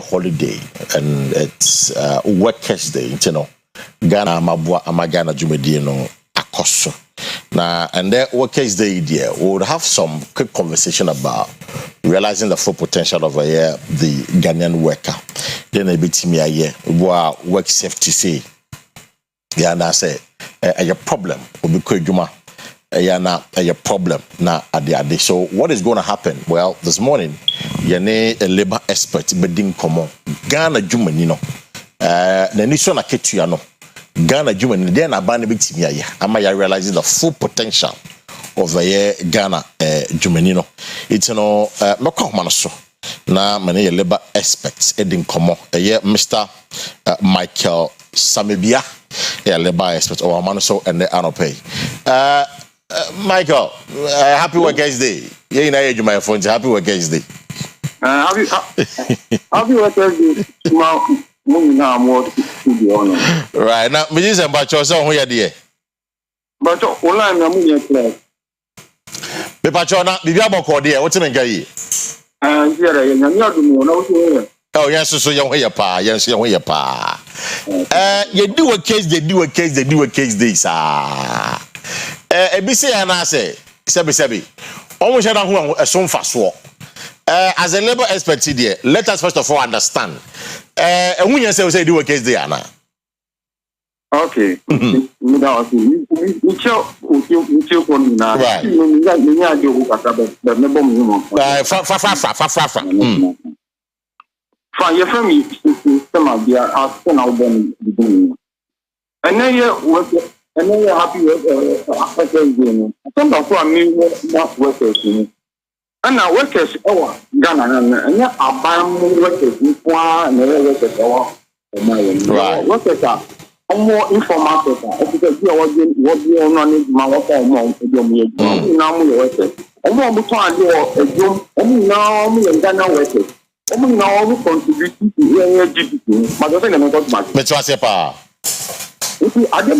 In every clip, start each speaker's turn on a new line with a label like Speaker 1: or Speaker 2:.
Speaker 1: holiday and it's Workers' Day, you know. Ghana Mabua Amagana Jumedi no Akoso. Now, and then Workers' Day, dear, we would have some quick conversation about realizing the full potential of the Ghanaian worker. Then a bit me a year, work safety say. Yeah, and I say a problem will be quite juma. A problem na ade. So what is going to happen? Well, this morning, a labor expert bedding common Ghana Juma Nino. The nation na ketuano. Ghana Juma then a ban bit me a am I realizing the full potential of Ghana Jumanino. It's no manaso. Na many labor experts heading common. Mr. Michael Samibia, labor expert or manaso and the anopay. Michael, happy Workers' Day. Yeah, na you my phone. Happy Workers' Day.
Speaker 2: Happy Workers' Day.
Speaker 1: Right now, me just about your song here, dear.
Speaker 2: But all I'm a million class.
Speaker 1: The patrona, the Yaboko, dear. What's in Gay? Oh, yes, so young way, pa. Yes, young way, pa. You do a case, they do a case, this. ABC and I say, Sebi. Almost a song fast walk. As a labor expert, dear, let us first of all understand. And when you say do a case, they are now.
Speaker 2: Okay. Right. From your family, system of their asking our body. And then you're happy with a some of our new workers. And now workers over Ghana and yet are buying workers in one and workers over workers are more informal because you are what you are not my work or more now workers. Now Ghana workers. Now contribute to GDP. But I don't much. If you are the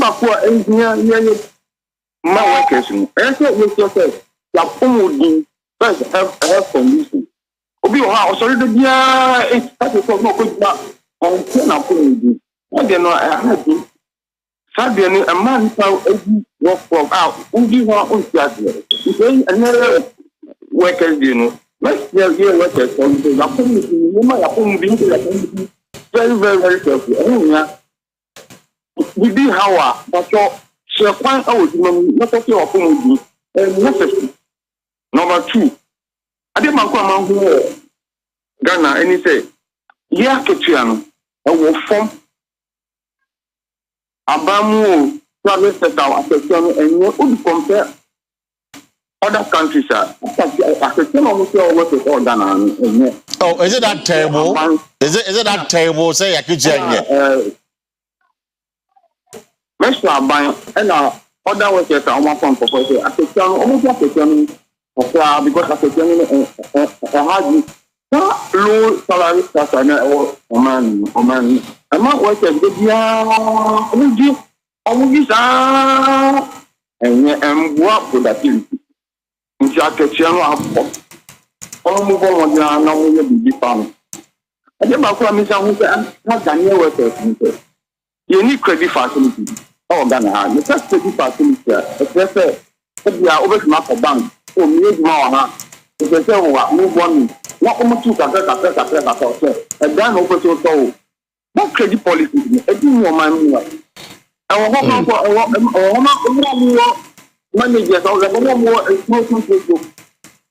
Speaker 2: engineer, my workers, and so with yourself, you first, have condition. Obi wa sorry to be that is no good na on na phone. I don't know I have Sabi a man how work from out. Undi wa on theatre. If another workers you know. Let's hear workers on the community. You might have been very careful. We be how but so quite out not talking of phone and necessary. Number 2, I did my command Ghana and he said, yeah, Ketuano, I will form Abamu, private sector, and you would compare other countries.
Speaker 1: Oh, is it that terrible? Is it that terrible? Say, I could say,
Speaker 2: Mr. Aban and other workers are one from proposal. I could tell almost because I said, hard low salary staff or man. I'm not working. And work productivity. In Jacket, almost one now will be found. I get my promise. Not Daniel workers. You need credit facility. Oh, Ghana, the first credit facility. We are over to map a bank. Oh, me more, if they say, move on. What almost 2 a grand over to so. What credit policy? A few more money. I want managers or the more exposure to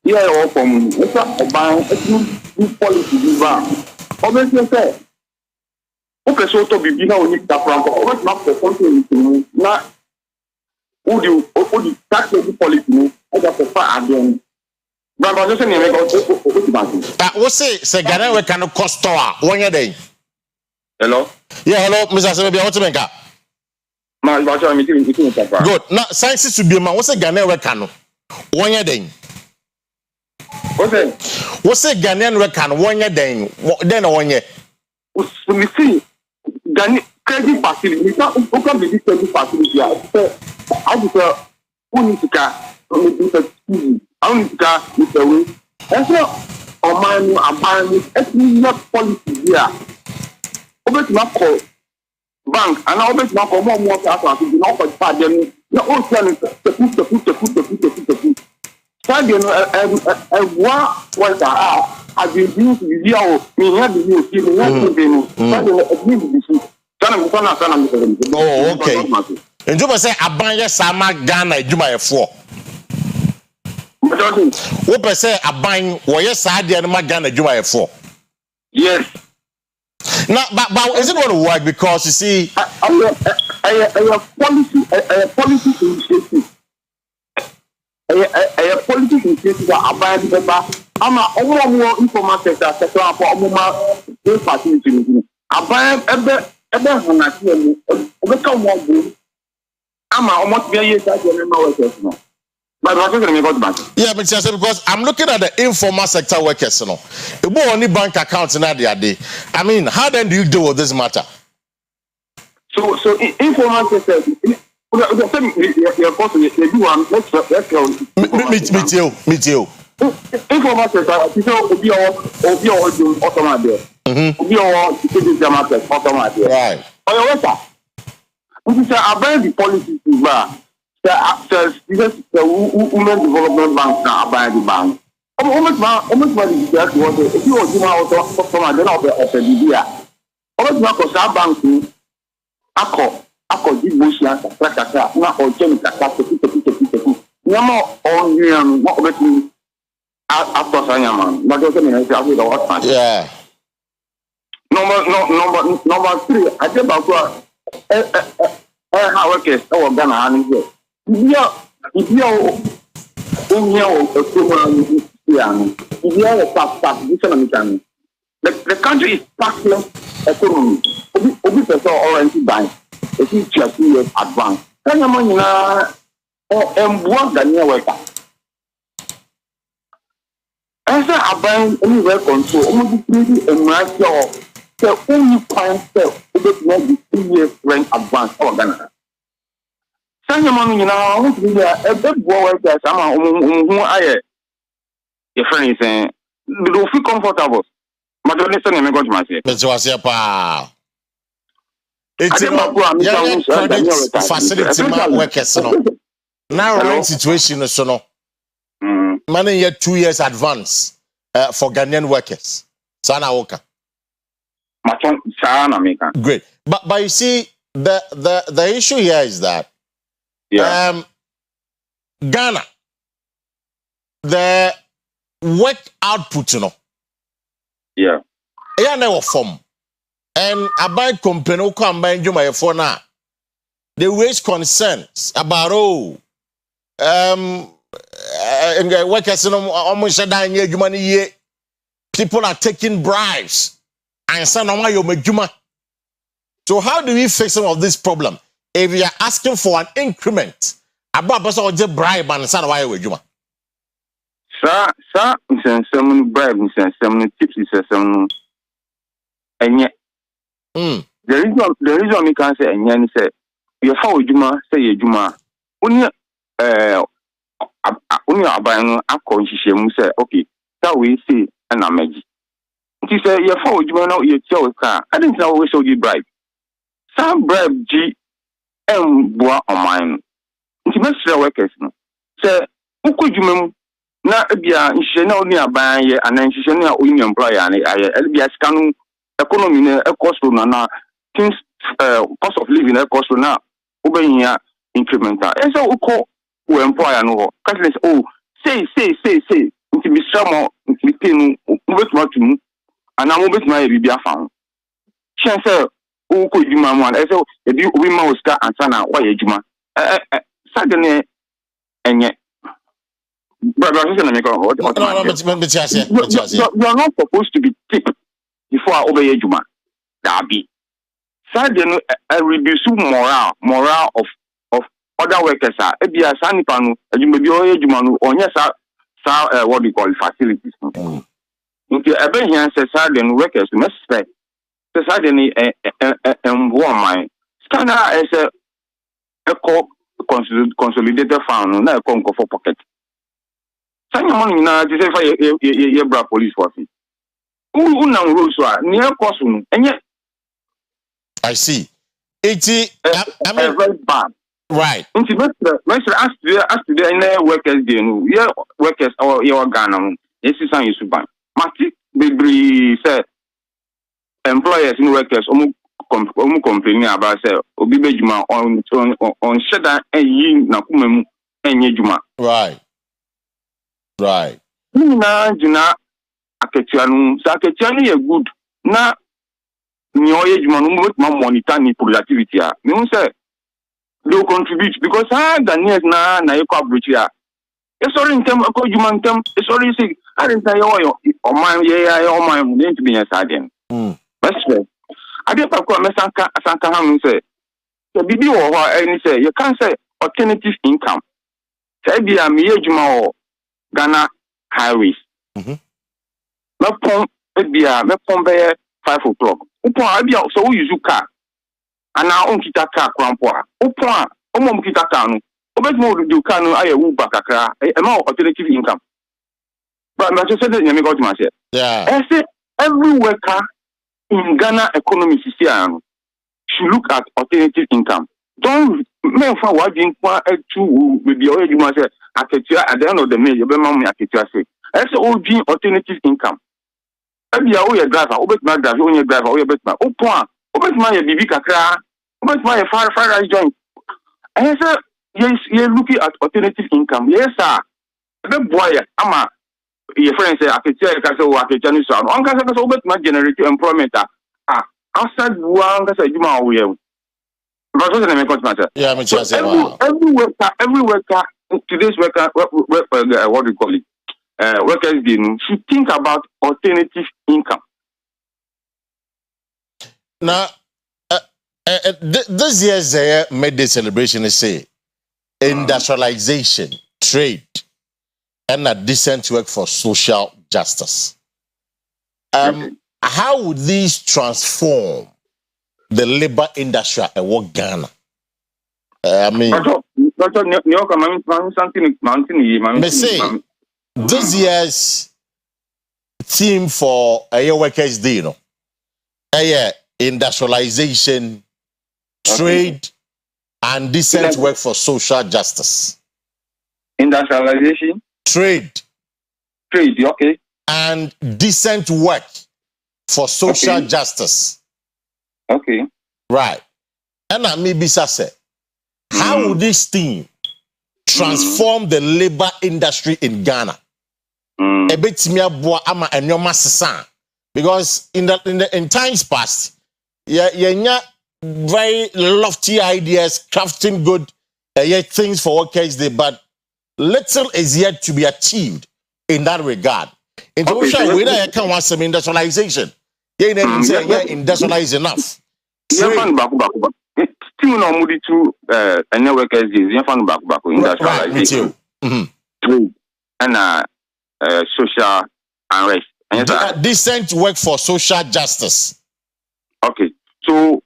Speaker 2: here or from a bank, a policy. Obviously, say, okay, so to be beginning with that from what not for something not. Would you tax the policy? I got to fight again. But I just say,
Speaker 1: what's say, Ghana, we can cost store 1 day.
Speaker 2: Hello?
Speaker 1: Yeah, hello, Mr. Samibia, what's the matter? Good. Now, science to be a man. What's a Ghana, we can 1 day. What's a Ghanaian reckon 1 day? Then 1 year.
Speaker 2: We see, Ghana credit facility. It's not open with this credit facility. I just who needs to car? I need to car with the way. And so, man, a man, ethnic policy here. Obet not call bank, and I always not come more to do not for pardon. No, all selling the put. Sadio, what I've been used to be here, me have the news, me have the
Speaker 1: oh, okay. And you say Abanya Sama Ghana Juma 4. What say Abang, why yes, Sadia and Ghana Juma 4?
Speaker 2: Yes.
Speaker 1: Now, but is it going to work? Because you see,
Speaker 2: a policy initiative. A policy initiative are buying the paper. I'm a more informal sector for a moment. I buy ever when I see a become more good. I'm almost very years I remember what. But what is going to make back?
Speaker 1: Yeah, but because I'm looking at the informal sector workers, you know, it only bank accounts in that day. I mean, how then do you deal with this matter?
Speaker 2: So informal sector. Me too. Informal sector. Obi automatic. Automatic.
Speaker 1: Right.
Speaker 2: Which is a the policy the women development bank now by the bank. Almost if you want to customer, then I'll be offered the year. Almost now, because our bank, ako di bushia kaka na ojem kaka to nyama on yam what between after sanyama but also me say we don't want
Speaker 1: yeah
Speaker 2: number 3 I think about how workers our Ghana and here if you the country is taxless economy obi person already buying if you just years advance. Can you money na embuwa Ghanaian worker? As I abide anywhere control, almost really a ratio the only point step over the 3 years rent advance for Ghana. Can you money na almost really a big worker sama who aye your friend is saying they don't feel comfortable. But don't listen me go to myself.
Speaker 1: It's credit facility workers, no. Now, right situation, so no. Money yet 2 years advance for Ghanaian workers. Sana Oka. Great, but you see, the issue here is that Ghana, the work output, you know.
Speaker 2: Yeah.
Speaker 1: Yeah, never form. And about company come by my phone now. They raise concerns about workers almost people are taking bribes and saying so how do we fix some of this problem if we are asking for an increment about person just bribe and say why we juma?
Speaker 2: Sir, some bribe, some tips, some and yet. The reason we can say and yan say you how Juma say you Juma only abayano akonshishem say okay that we say an amaji. He say you how Juma now you tell car I didn't know we show you bribe. Some bribe G bois on mine. Nti mesra workers no say uko Juma na bia nhye na oni aban ye anan nhye na oni employer na aye bia skanu economy na cost na things cost of living cost na obenya incremental and so uko we employer no cause oh say nti bi stramo nti pay no ubetuma tumu ana mo betuma e bibia fa chen say uko djuma mo and so e bi obi ma oska ansa na wa ye djuma sadene enye brother you are not supposed to be tipped before I obey Juma. Dabi. Sadly, I reduce morale of other workers. Ebia sanipanu, you may be Jumanu, or yes, what we call facilities. Okay, I bet here says sadly workers must expect. The sadly and woman. Scanner as a consolidated fund, not a conco for pocket. Sanya money na to say for ye bra police force. Una rules are near costume and yet
Speaker 1: I see. I mean,
Speaker 2: very bad.
Speaker 1: right.
Speaker 2: Ask the workers they know. Yeah, workers or your Ghana. Yes, is an issue ban. Mati Bibri say employers and workers complaining about say obi bejuma on sheda eyi na kumemu enye juma.
Speaker 1: Right. Right.
Speaker 2: Na jina aketua no sa aketua no ye good na ni oye juma no mo monitor ni productivity a me say they contribute because Ghanaians na equal here. It's sorry in term of human term. It's sorry say I didn't say oh my need to be a sergeant. That's right. I did not call Sanka Ham say the BB or any say you can't say alternative income. Say be a me juma Ghana highways. Me pon be a me pon be 5 o'clock. Upon I be so we use car. And now on kita car krampoa. Upon omo kita car no. Obet do car no aye Uber kakra. E ma alternative income. But I just said that you got myself.
Speaker 1: Yeah.
Speaker 2: I say every worker in Ghana economy should look at alternative income. Don't men for what you inquire to maybe already myself at the end of the day, you be mommy at say. I say OG alternative income. Every year driver, obet my driver, only driver, or bet my obet my BB kakra, obet my fire rice joint. I say yes, you're looking at alternative income. Yes, sir. The boy, ama your friend say aketia ka say o aketia ni so on ka say obet my generate employment outside one ka say juma we but what na me cut matter.
Speaker 1: Yeah, me just say
Speaker 2: every worker today's worker what do you call it workers should think about alternative income.
Speaker 1: Now this year's May Day celebration is say industrialization, trade, and a decent work for social justice. How would these transform the labor industry at what Ghana? I mean, this year's theme for a workers' day, industrialization, trade, and decent work for social justice.
Speaker 2: Industrialization,
Speaker 1: trade,
Speaker 2: okay,
Speaker 1: and decent work for social justice.
Speaker 2: Okay.
Speaker 1: Right. And I maybe say, how would this theme transform the labor industry in Ghana? A bit ama enyoma sesa, because in times past, yeah, very lofty ideas, crafting good things for workers day, but little is yet to be achieved in that regard. In we can want some industrialization. Yeah, industrialize enough.
Speaker 2: Right, me too. And social unrest.
Speaker 1: Decent work for social justice.
Speaker 2: Okay, so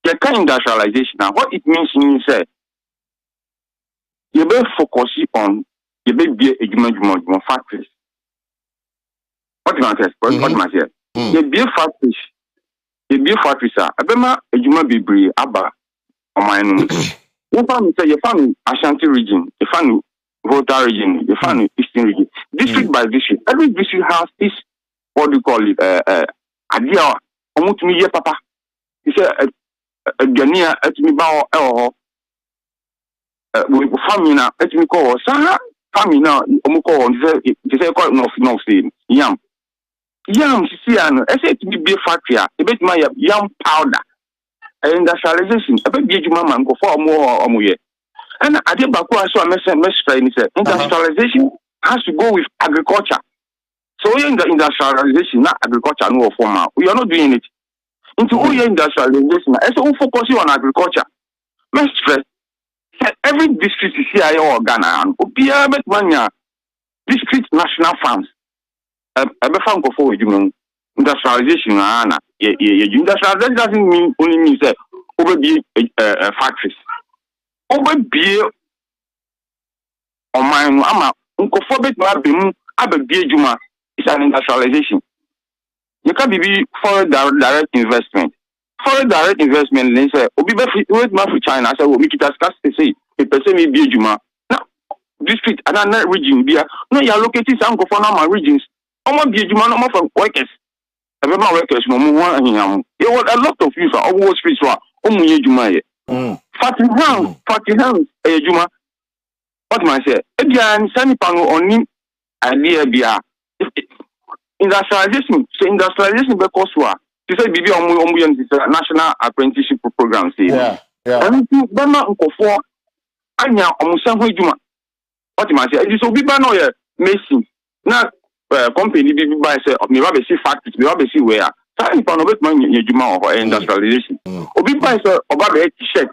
Speaker 2: the kind of industrialization now, what it means is that you better focus on you better be a factories. What do you say? You be factories. You be factories. Abema a juma be aba on my own. You find Ashanti region, you find Volta region, you find Eastern region. District by district, every district has this what do you call it? Idea. Almost me papa. He said a Ghanaian at me bow family now at me call Saha family now Omuko they say quite no yam. Yam see and I said to be factory a bit my yam powder industrialization a bit mama go for more omuye. And I did back so I industrialization has to go with agriculture. So in the industrialization, not agriculture, no formal. We are not doing it. Into all your industrialization, as we focus on agriculture. Every district is here or Ghana and district national farms. I be found for industrialization. Industrialization doesn't mean only means that over be factories. Over be on my nkofo ma bemu ababie juma is an industrialization. You can be foreign direct investment. Foreign direct investment, they say, Obi wait ma for China. I say, we make it as say, a person may be juma. Now, district and another region, no, you are located some go for normal regions. Almost be juma, no more for workers. Everyone workers, no more. There was a lot of youth are almost free, so juma. Fatty hands, juma. What man say? Again, semi panel on idea bia. Industrialization because what? She said, "Bibi omu national apprenticeship program." Say,
Speaker 3: yeah.
Speaker 2: And Bama nkofo anya omusan ho adwuma. What man say? It is obi ba no ye Mason. Na company bibi ba say me ba be see factory, me ba be see where. Say pa no bet man ye adwuma or industrialization. Obi ba say oba be t-shirt.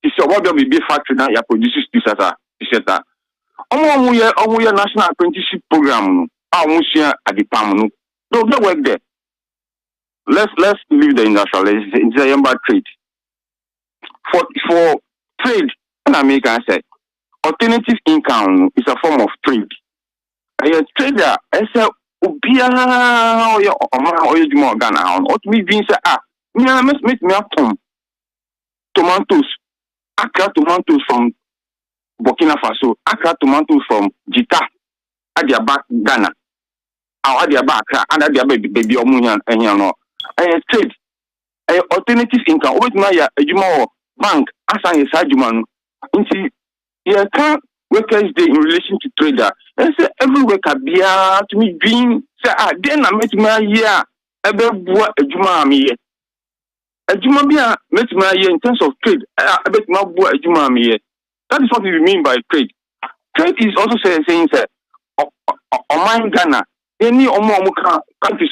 Speaker 2: It's oba be factory na ya produce t-shirt. Omu ye national apprenticeship program. At the palm, no, don't work there. Let's leave the industrialization. It's a trade. For trade, in America, I said, alternative income is a form of trade. A trader, I said, Obia or you Ghana, or to me being said, make me up tomatoes, Accra tomatoes from Burkina Faso, Accra tomatoes from Jita, Adiabak, Ghana. Our idea back and idea baby omunian and no trade alternative income with my juma bank as an sajuman into you can workers day in relation to trader and say every worker be to me dream say then I met my year ebe bua ejuma me ejuma bia met my year in terms of trade ebe ma bua ejuma me that is what we mean by trade. Trade is also saying say on Ghana any countries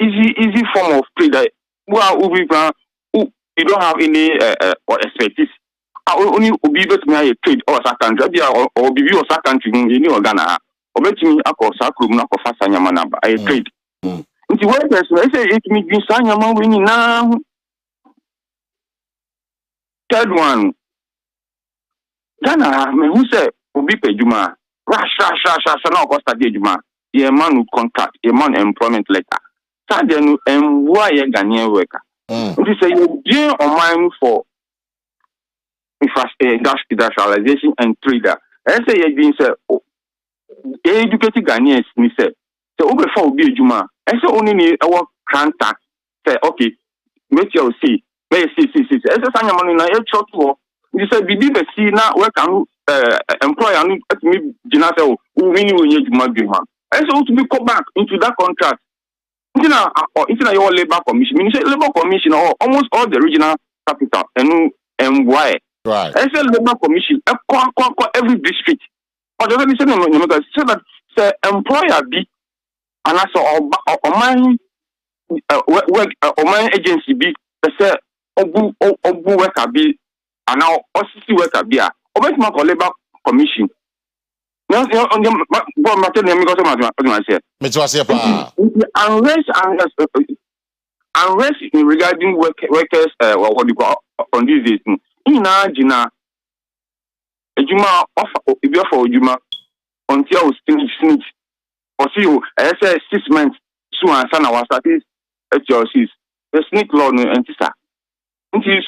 Speaker 2: easy form of trade. You don't have any expertise. Only be me trade or a country or be or a country in Ghana. Or bet me a course a room for fast and I trade. It's workers, I say it means Sanyama winning now. Third one Ghana, who said Obi Pejuma. Now costa juma. A man who contract, a man employment letter. Sadenu and why a Ghanaian worker. This is a on mine for industrialization and trader. I say again, sir, educated Ghanaians, me say, so over for be juma. I say only need our granta. Say, okay, make you see, may see. As a sign money na a short war. You say, be the see now work and employer me Jinasa winning when you do. And so to be come back into that contract. It's your labor commission. Labor commission or almost all the regional capital and why.
Speaker 1: Right.
Speaker 2: I said labor commission every district. Or the other so that the employer be and I saw my agency be say obu worker be and now OCC worker be always my labor commission. Unless regarding workers, what you call on these days, Jina, Juma offer for Juma until snitch. Or see you, I say 6 months, soon and son our status at your seas. The snitch law and tisa. Until you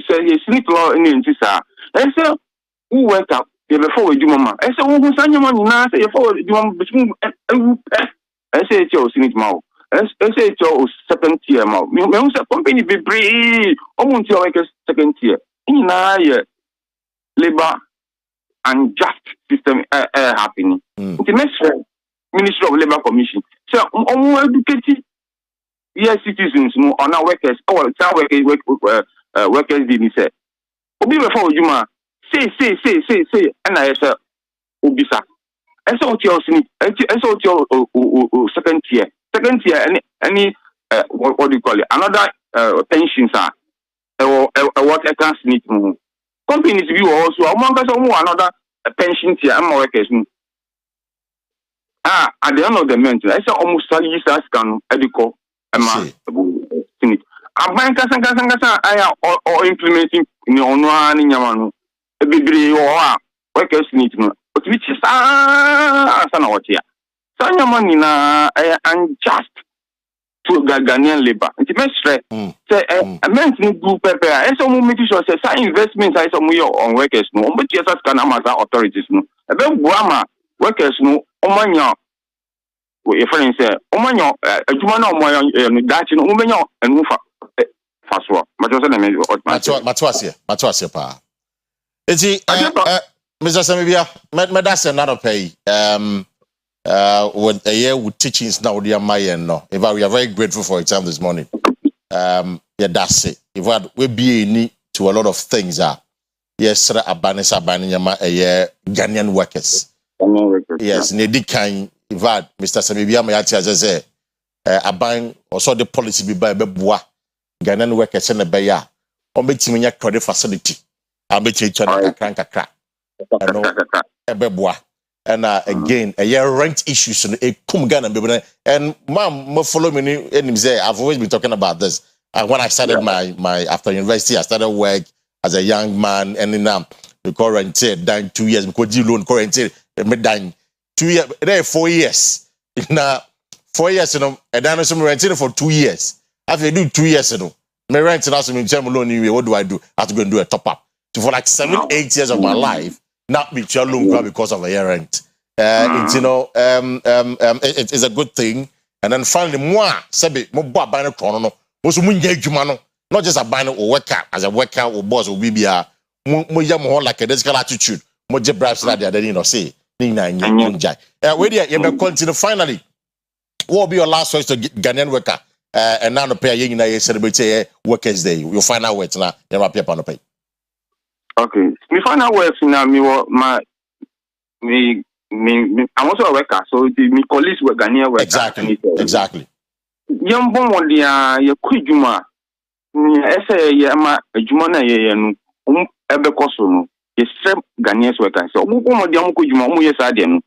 Speaker 2: say snitch law in tisa. I say, who went up? Before you mama. I said, who sang your money now? Say, for you want between I say, it's your cynic mouth. I say, it's your second tier mouth. Me, company be brave. Almost your second tier. In labor and just system happening. The next Ministry of Labor Commission. So, educated yes citizens on our workers, workers didn't say. Obi before you ma. Say, and I said, Ubisa. I saw your sleep. I saw your second tier. Any what do you call it? Another pensions are what I can't sleep. Companies view also among us another pension tier. I'm workers. At the end of the month, I saw almost 30 years can educate a man. I'm buying Kasa, I am implementing in your own Yamano. Bibri or workers need no which is sana what here sanya money na unjust to Ghanaian labor it makes stress say a men's group prepare and some make sure say some investments are some on workers no but yes can amazon authorities no e be buama workers no omanya we friend say omanyo adwuma na omanyo dachi no omanya enu fa so macho say na me
Speaker 1: macho ase pa eti Mr. Samibia medase na no pay with a year with teachings now the mayen no in fact we are very grateful for your time this morning yeah that's it in fact we be need to a lot of things yes abane nyama Ghanaian workers yes ne kan in fact Mr. Samibia me ati say aban also the policy be boa Ghanaian workers na be ya o betimi nya credit facility abeche chana kakra no ebeboa and again rent issues and come Ghana and mom follow me and say I've always been talking about this when I started my after university I started work as a young man and now the quarantine down 2 years because you loan quarantine me down 2 years there 4 years now 4 years you know and then I'm renting for 2 years after do 2 years you know me rent now so me term loan anyway what do I have to go and do a top up so for like 7-8 years of my life not be your loan because of a year rent. It's you know it is a good thing. And then finally moi sebe mo bo aban no no mo so mo nya adwuma no not just aban no worker as a worker or boss or bibia mo yam ho like a physical attitude mo je bribes that they didn't say ni na nja we there you be continue finally what will be your last choice to Ghanaian worker and now no pay you na celebrate workers day you find out what na you paper no pay.
Speaker 2: Okay. Me find out where now me I'm also a worker, so me colleagues were Ghanaian workers.
Speaker 1: Exactly.
Speaker 2: Young bon one dia ye kujuma ni ese ye ama adwuma na ye no ebe koso no ye strep Ghanaian workers. So mo mo dia mo kujuma mo ye sa de no.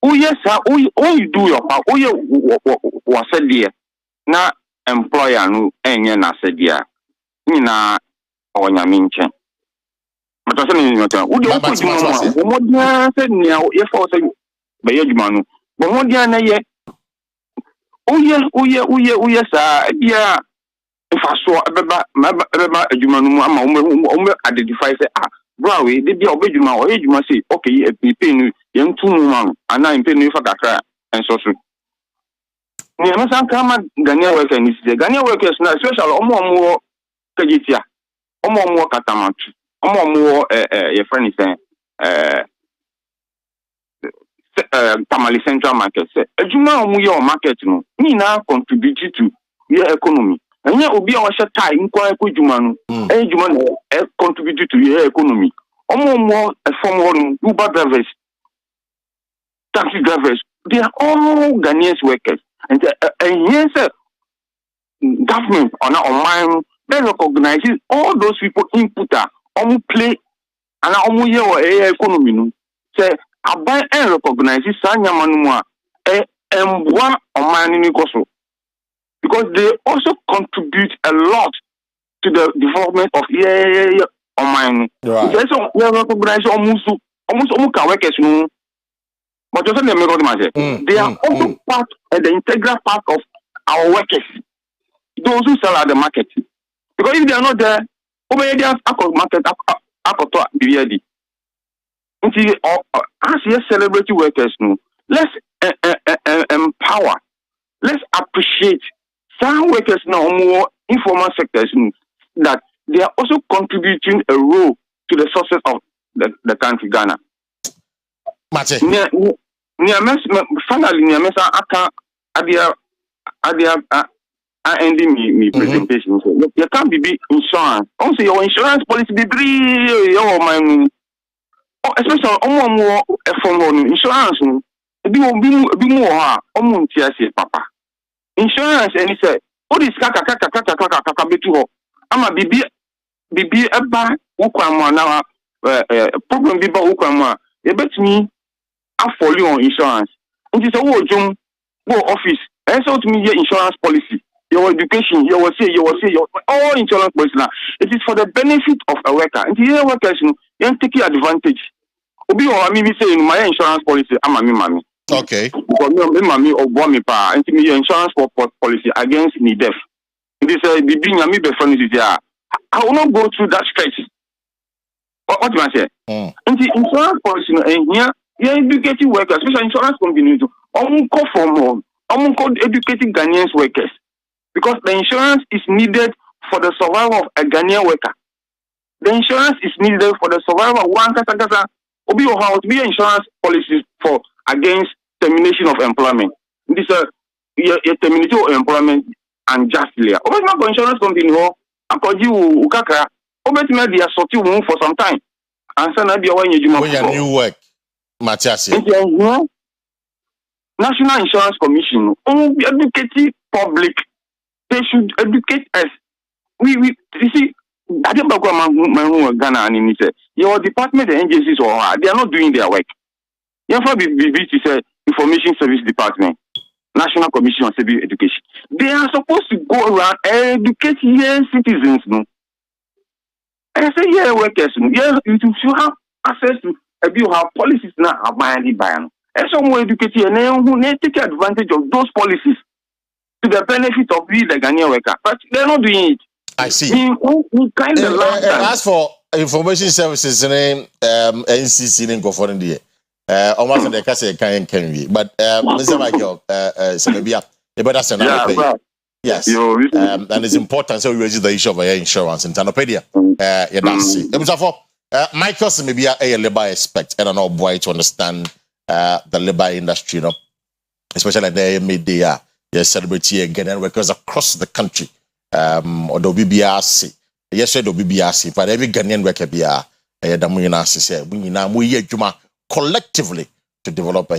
Speaker 2: O yes o you do your part. O ye was said there. Na employer no enye na said there. Ni na onyame nchen. Matasa ni nyota udi okujuma bomodia se ni ye fa se be yedwuma no bomodia na ye oye sa bia faso beba adwuma no mu ama o identify say bro we de bia obedwuma o yedwuma say okay e pay no ye ntu mu ma ana pay no fa kakra enso so ni ama san kama Ghanaian workers ni se Ghanaian workers na especially omo kajitia omo katamatu omo your friend is saying Tamale Central Market say adwuma omo your market no ni na contribute to your economy anya obi a wa hye tai nkwa ekojuma no ejuma no contribute to your economy omo form one Uber drivers taxi drivers they are all Ghanaian workers and yes government on mine they recognize all those people input play and year economy no say aban recognize sanya manu a emboa oman ni koso because they also contribute a lot to the development of oman so we recognize almost ka workers no but just let me go to they are also part and the integral part of our workers those who sell at the market because if they are not there obedience market akoto bibiadi nti as you celebrate workers no let's empower let's appreciate some workers now more informal sectors that they are also contributing a role to the success of the country Ghana.
Speaker 1: Mate.
Speaker 2: Finally, aka adia ending me presentation. You can't be insurance. Also, your insurance policy be your man. Especially more from insurance. Be more papa. Insurance and he said, "Oh, this kaka betu. Ama bibi eba ukwama na problem biba ukwama. You bet me I follow you on insurance. It is a word go office. And so to me your insurance policy, your education, your all insurance policy now. It is for the benefit of a worker. And the workers you take advantage Obi or me say my insurance policy, I'm a me.
Speaker 1: Okay.
Speaker 2: Because me or me pa, and me insurance policy against me death. This be being a me be friend is there. I will not go through that stretch. What do I say? And the insurance policy and here, educating workers, especially insurance companies, call for more. Call educating Ghanaian workers because the insurance is needed for the survival of a Ghanaian worker. The insurance is needed for the survival of one kasa. Obi or how to be insurance policies for against termination of employment. This is termination of employment unjustly. Obi not go insurance company ho akọji ukaka. Obi to me dey sort you for some time. And so na be when you
Speaker 1: new work. Matthias.
Speaker 2: National Insurance Commission educate public. They should educate us. We you see I don't know what Ghana and your department and agencies or they are not doing their work. You have BBC Information Service Department, National Commission on Civil Education. They are supposed to go around and educate young citizens. No, I say workers. You should have access to you have policies now by and by. And some more educated and who take advantage of those policies to the benefit of the Ghanaian worker, but they're not doing it.
Speaker 1: I see.
Speaker 2: As
Speaker 1: for information services, NCC didn't go for India. Almost the case can be, but Mr. Michael, that's another thing. Yes, and it's important. So we raise the issue of insurance in Tanopedia. Yeah, that's it. For Michael, maybe a labor expert and an old boy to understand the labor industry, especially the media. Yes, celebrity again workers across the country. Or the BBRC. Yes, the BBRC, but every Ghanaian worker be collectively to develop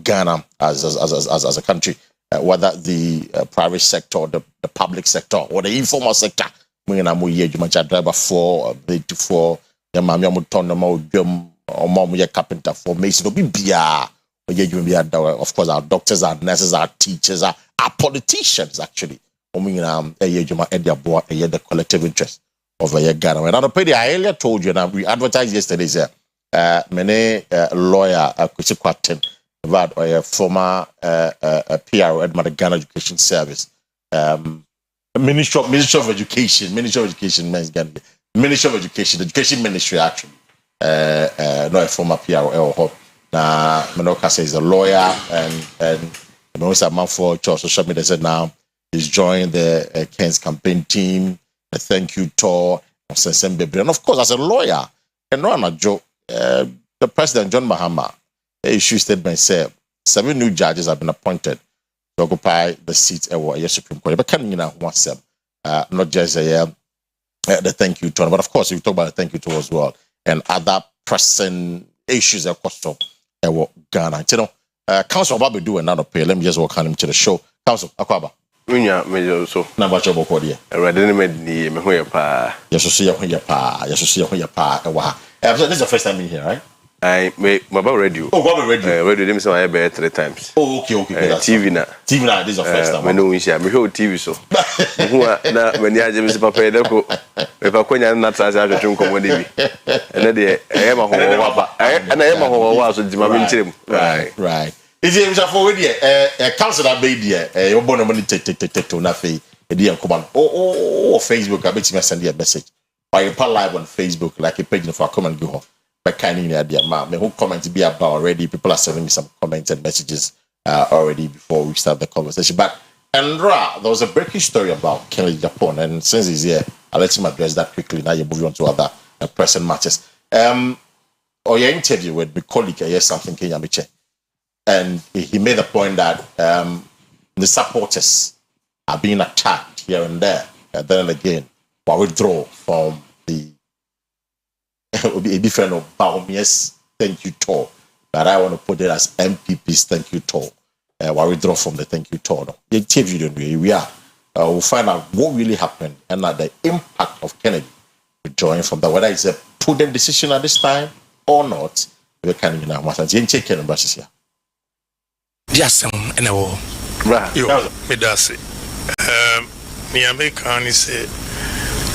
Speaker 1: Ghana as a country, whether the private sector, or the public sector, or the informal sector. Driver for carpenter for mason. Of course, our doctors, our nurses, our teachers, our politicians actually. The collective interest of Ghana. And I earlier told you, and we advertised yesterday, many lawyer Kwesi about a former PR at the Ghana Education Service, Ministry of Education, the Education Ministry actually, not a former PR. Now, Manoka says a lawyer and most of my for social media said now. He's joined the Ken's campaign team, the thank you tour, and of course, as a lawyer, and not a joke, the President John Mahama issued statement said 7 new judges have been appointed to occupy the seat at the Supreme Court. But can you know what's not just the thank you tour, but of course, we talk about the thank you tour as well, and other pressing issues across Ghana. You know, Council Babu do another pay. Let me just welcome him to the show. Council Akwaba.
Speaker 2: So
Speaker 1: number job body.
Speaker 2: Already made me pa.
Speaker 1: Yes, you see your pa. Yes, you see your pa. This is the first time in here, right?
Speaker 2: I make mobile radio.
Speaker 1: Oh, mobile radio.
Speaker 2: Radio them so I bear 3 times.
Speaker 1: Oh, okay.
Speaker 2: TV na.
Speaker 1: This is the first time.
Speaker 2: I know we share. Me show TV so. Who na when ya James papa e deko. E pa konya na trasa atwetwe nkomo de bi. Ene de e ma ho wa ba. Ana e ma ho wa so dima me nkyerem.
Speaker 1: Right. Is it for a council that made here? You born money take na fe. E dey come on. Facebook I bet you send you a message. Or you put live on Facebook like a page for come and go home. But kind of idea, man. Who comments be about already? People are sending me some comments and messages already before we start the conversation. But Andra, there was a breaking story about Kennedy Japan, and since he's here, I'll let him address that quickly. Now you're moving on to other pressing matters. Or your interview with my colleague, yes, something Kenya Miche. And he made the point that the supporters are being attacked here and there. And then again, while withdraw from the a different of Bahumia's thank you tour. But I want to put it as MPP's thank you tour. While withdraw from the thank you tour. The interview we are. We'll find out what really happened and the impact of Kennedy withdrawing from that. Whether it's a prudent decision at this time or not. We can now check in here.
Speaker 3: Yes, and I will.
Speaker 2: Right.
Speaker 3: Me does it. Me American say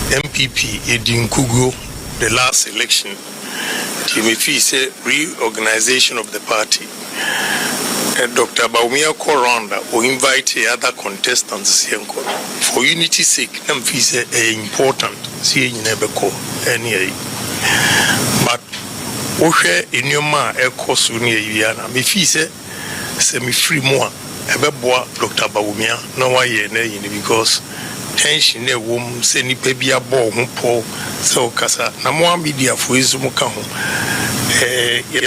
Speaker 3: MPP Edinkugo the last election If say reorganization of the party. Dr. Baumia Koranda or invite other contestants for unity's sake. I'm important. See, you never call any. But Oshe in your ma a course near Yana. Me say semi free more. Ever boa Dr. Baumia, no way because tension a womb, send baby a ball, so Casa, Namwa media for his mukaho.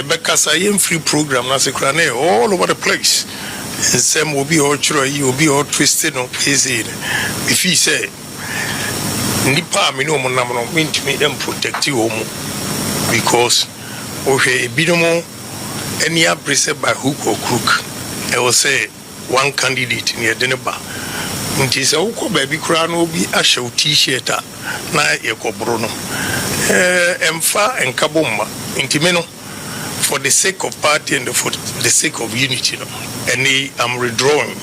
Speaker 3: Because I am free program, as a crane all over the place. And some will be all true, you will be all twisted or crazy. If he say, Nipa, me no more, mean to me and protect you because, okay, binomo, any preset by hook or crook. I will say, one candidate near Deneba. It is a Oko baby crown will be a show t-shirt, na Eko Bruno. Emfa and Kabuma, Intimeno, for the sake of party and for the sake of unity. And I'm withdrawing.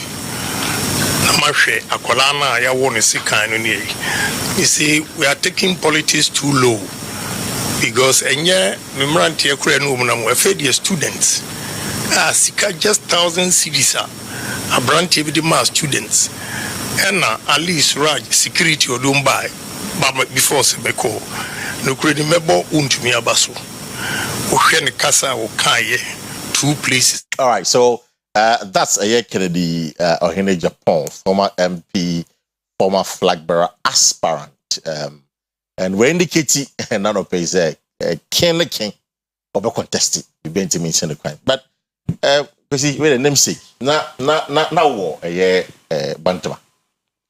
Speaker 3: Namashe, Akolana, I want to see kind of near. You see, we are taking politics too low because, and yeah, Memrantia Kuranum, we're fed your students. Sika just 1,000 cities. A branch of the mass students. And at least Raj security or don't buy. But before Sebeko, no credit member unto me abaso. Oshene Casa or Kaye, 2 places.
Speaker 1: All right, so that's a Kennedy Ohene Japan, former MP, former flag bearer aspirant. And we're indicating none of pays Ken the King of a contested, we been to mention the crime. But Kwesi, wait a namesake. Now, war a year bantama.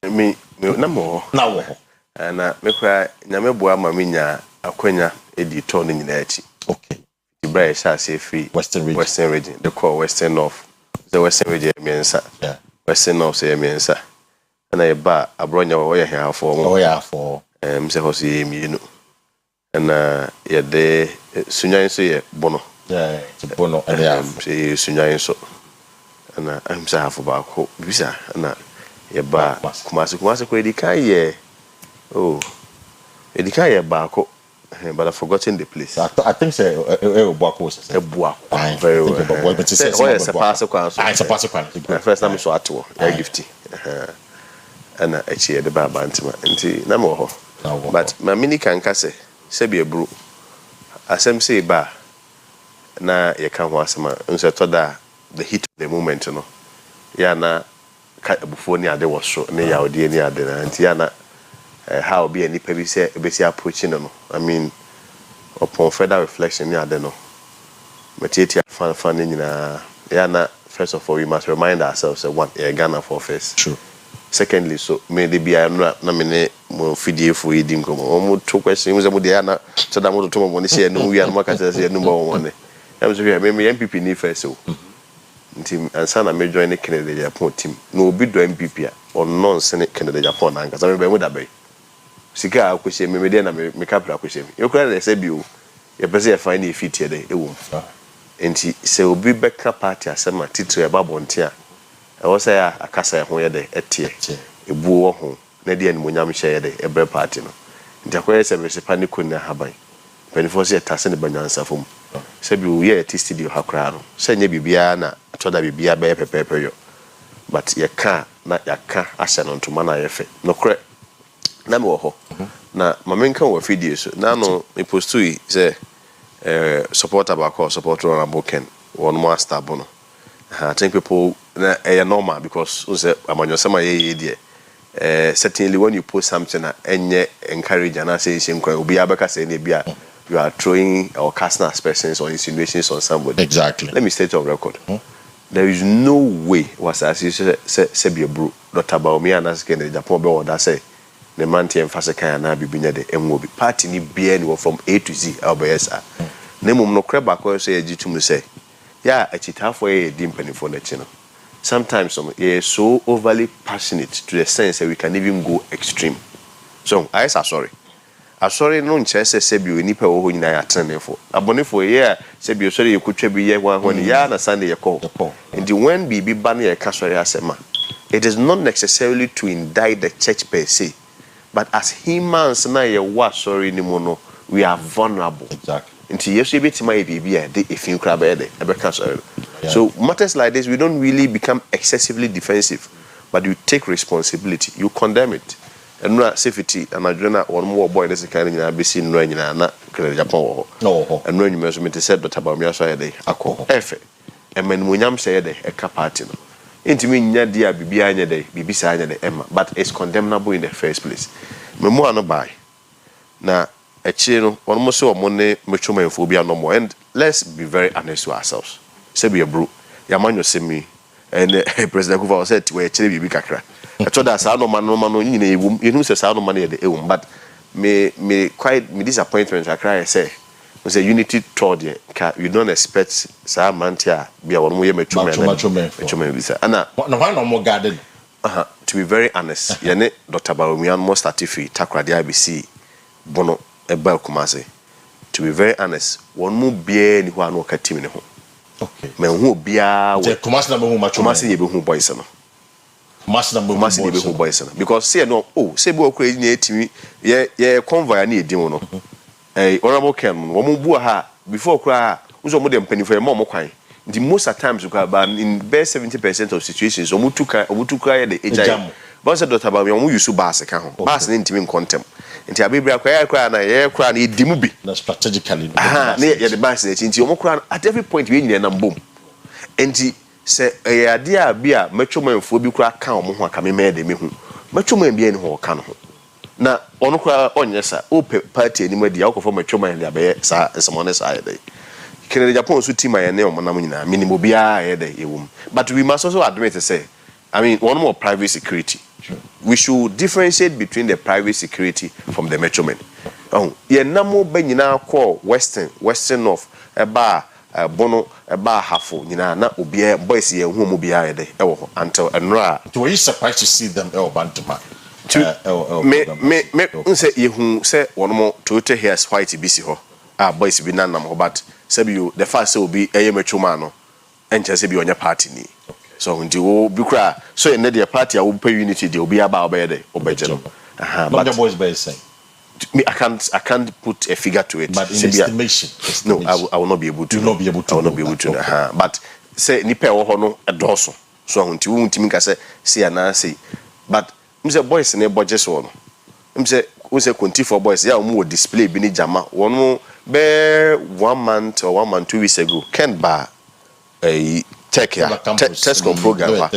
Speaker 4: Me, no
Speaker 1: Now,
Speaker 4: and me cry, Namebua Maminya, Aquena, editor in the
Speaker 1: okay.
Speaker 4: The Bray shall say free
Speaker 1: Western region.
Speaker 4: The core Western North. The Western region, Mensa.
Speaker 1: Yeah.
Speaker 4: Western North, say Mensa. And I bar a bronya way here for.
Speaker 1: Oh, yeah, for
Speaker 4: Mr. Hosey, you know. And yeah, the Sunyan say Bono.
Speaker 1: Yeah, it's a bono, and yeah,
Speaker 4: say Sunyan so. And I'm say half about visa, and yeah, bar, Kumasi, Edika, oh, Edika, Barco, but I've forgotten the place.
Speaker 1: I think say a boak was a boak.
Speaker 4: Very well.
Speaker 1: But it's a
Speaker 4: first time I saw it, a gifty. And a cheer the bar bantima, and no more. But my mini can case, Sebi a brew. As some say bar. Na ye kan ho asema nso to da the heat of the moment no ya na before ni ade wo so ne ya ode ni ade na nti ya na how be any pe say be see approaching no I mean upon further reflection ni ade no material fan nyina ya na first of all we must remind ourselves that one Ghana for first.
Speaker 1: True.
Speaker 4: Secondly, so may they be na me mo fidie fo edim ko mo to question mo say mo dey na so da mo to mo ni say no we an mo ka say no mo mo ne I'm sorry, me MPP ni first so. Nti ansa na me join the Kennedy Japan team. No obi do MPP a on nonsense Kennedy Japan na nka. So me be mo da be. Sika akwese me dey na me kapra akwese me. You kura dey say bi o. You pese you find the fit here dey e wo. Nti se obi beka party asema titu e babonte a. E wo say akasa e ho ye dey etie. Ebu wo ho. Na dey animonyam hye ye dey e bre party no. Nti akoye se me se panic na haban. Penifo se tase ne banyansa fom. Sebi we at studio hakra no se nya bibia na atoda bibia be pepepe yo but ye ka na yaka ahye no ntoma na ye fe no kre na me wo ho na mamenka wo video so na no me postu yi se support about support on Aboken one master bono I think people na normal because say amanyo sama ye dey certainly when you post something na enye encourage and say nkwa obi abeka say na bia you are throwing or casting aspersions or insinuations on somebody.
Speaker 1: Exactly.
Speaker 4: Let me state on record. There is no way was as you say be a bro. Dr. Baumia and asking the Japan be that say the man ti emphasize kan na bibinya de MOB party ni bia ni from A to Z LBSA. Nemum no crab back say ejitum say yeah echita for a dimpany for the channel. Sometimes some so overly passionate to the sense that we can even go extreme. So I say sorry. Sorry no nche se bi onipa wo ho nyina ya trenefo abonefo ye se bi sorry ye kutwa bi ye wan ho ni ya na Sunday ye call and when bibi ba na ye ka sorry asema it is not necessarily to indict the church per se but as humans na ye wa sorry ni mo no we are vulnerable.
Speaker 1: Exactly.
Speaker 4: Nti yesu be tima bibia de efin kra be de ebeka so matters like this we don't really become excessively defensive but you take responsibility you condemn it and no safety and adrena one more boy this kind nyina be see no nyina na kra Japan wo no and no nyuma so me said Dr. Bawumia so de akọ efe emenmunyam say de eka party no intimi nya dia bibia anya de bibisa anya de emma but it's condemnable in the first place memu ano bai na echi no one mo so mo ne metwomanfo no more and let's be very honest to ourselves say be a bro ya manyo semi and President Kufa said we chere bibi kakra eto da sa no man nyina ewum yenu se sa no man ye de ewum but me quite me disappointment akra say we say unity toward you don't expect sa mantia bia won mo ye metwoman bisa ana
Speaker 1: no why no more garden
Speaker 4: to be very honest yene Dr. Bawumia mo start fi takra dia BC bono eba kumase to be very honest won mo bia ni ho anu ka team ne ho
Speaker 1: okay
Speaker 4: me hu bia
Speaker 1: we kumase na be hu macho
Speaker 4: kumase ye be hu boys no
Speaker 1: kumase na be hu
Speaker 4: boys no because say no say be okura ni etimi ye convoy na edin no honorable Ken wo mo bu ha before okura unso mo de mpanifo ye mo kwan the most at times but in best 70% of situations omutuka ye the HI but say Dr. Bawumia mo use bus ka ho bus ne ntimi contem nti abibra akwa na ye kra na edimu bi
Speaker 1: na strategically
Speaker 4: na ye the bus ne nti omokra at every point we nyina na mbom nti se ade a bia metwomanfo bi kra ka omo ho aka me me de me hu metwoman bia ne ho ka no na ono kra onyesa o party animu dia akofo metwoman dia be sa semone sa ye dey Kennedy Japan so team aye ne omonam nyina minimum bia ye dey ewum but we must also admit to say I mean one more private security. Sure. We should differentiate between the private security from the metromen. Oh, ye namo be nyina call western north eba bono eba hafo nyina na obi boys ye hu mu bia ye dey ewo until enra.
Speaker 1: So were you surprised to see them Bantama?
Speaker 4: Me unse ye hu say one more Toyota hairs white BC ho. Boys bi nanam ho but say you the first say obi eye metroman no enche say bi onya party ni. So until wo bikra so in the party I will pay unity they will be about obey but
Speaker 1: the boys by saying
Speaker 4: me I can't put a figure to it
Speaker 1: but in estimation
Speaker 4: no I will not be able to I will not be able to but say nipa wo ho no edoso so until wo ntimi ka say ana say but me say boys na budget so no me say we say konti for boys ya mo display bi ni jama one be 1 month or 1 month 2 weeks ago Ken ba tech test program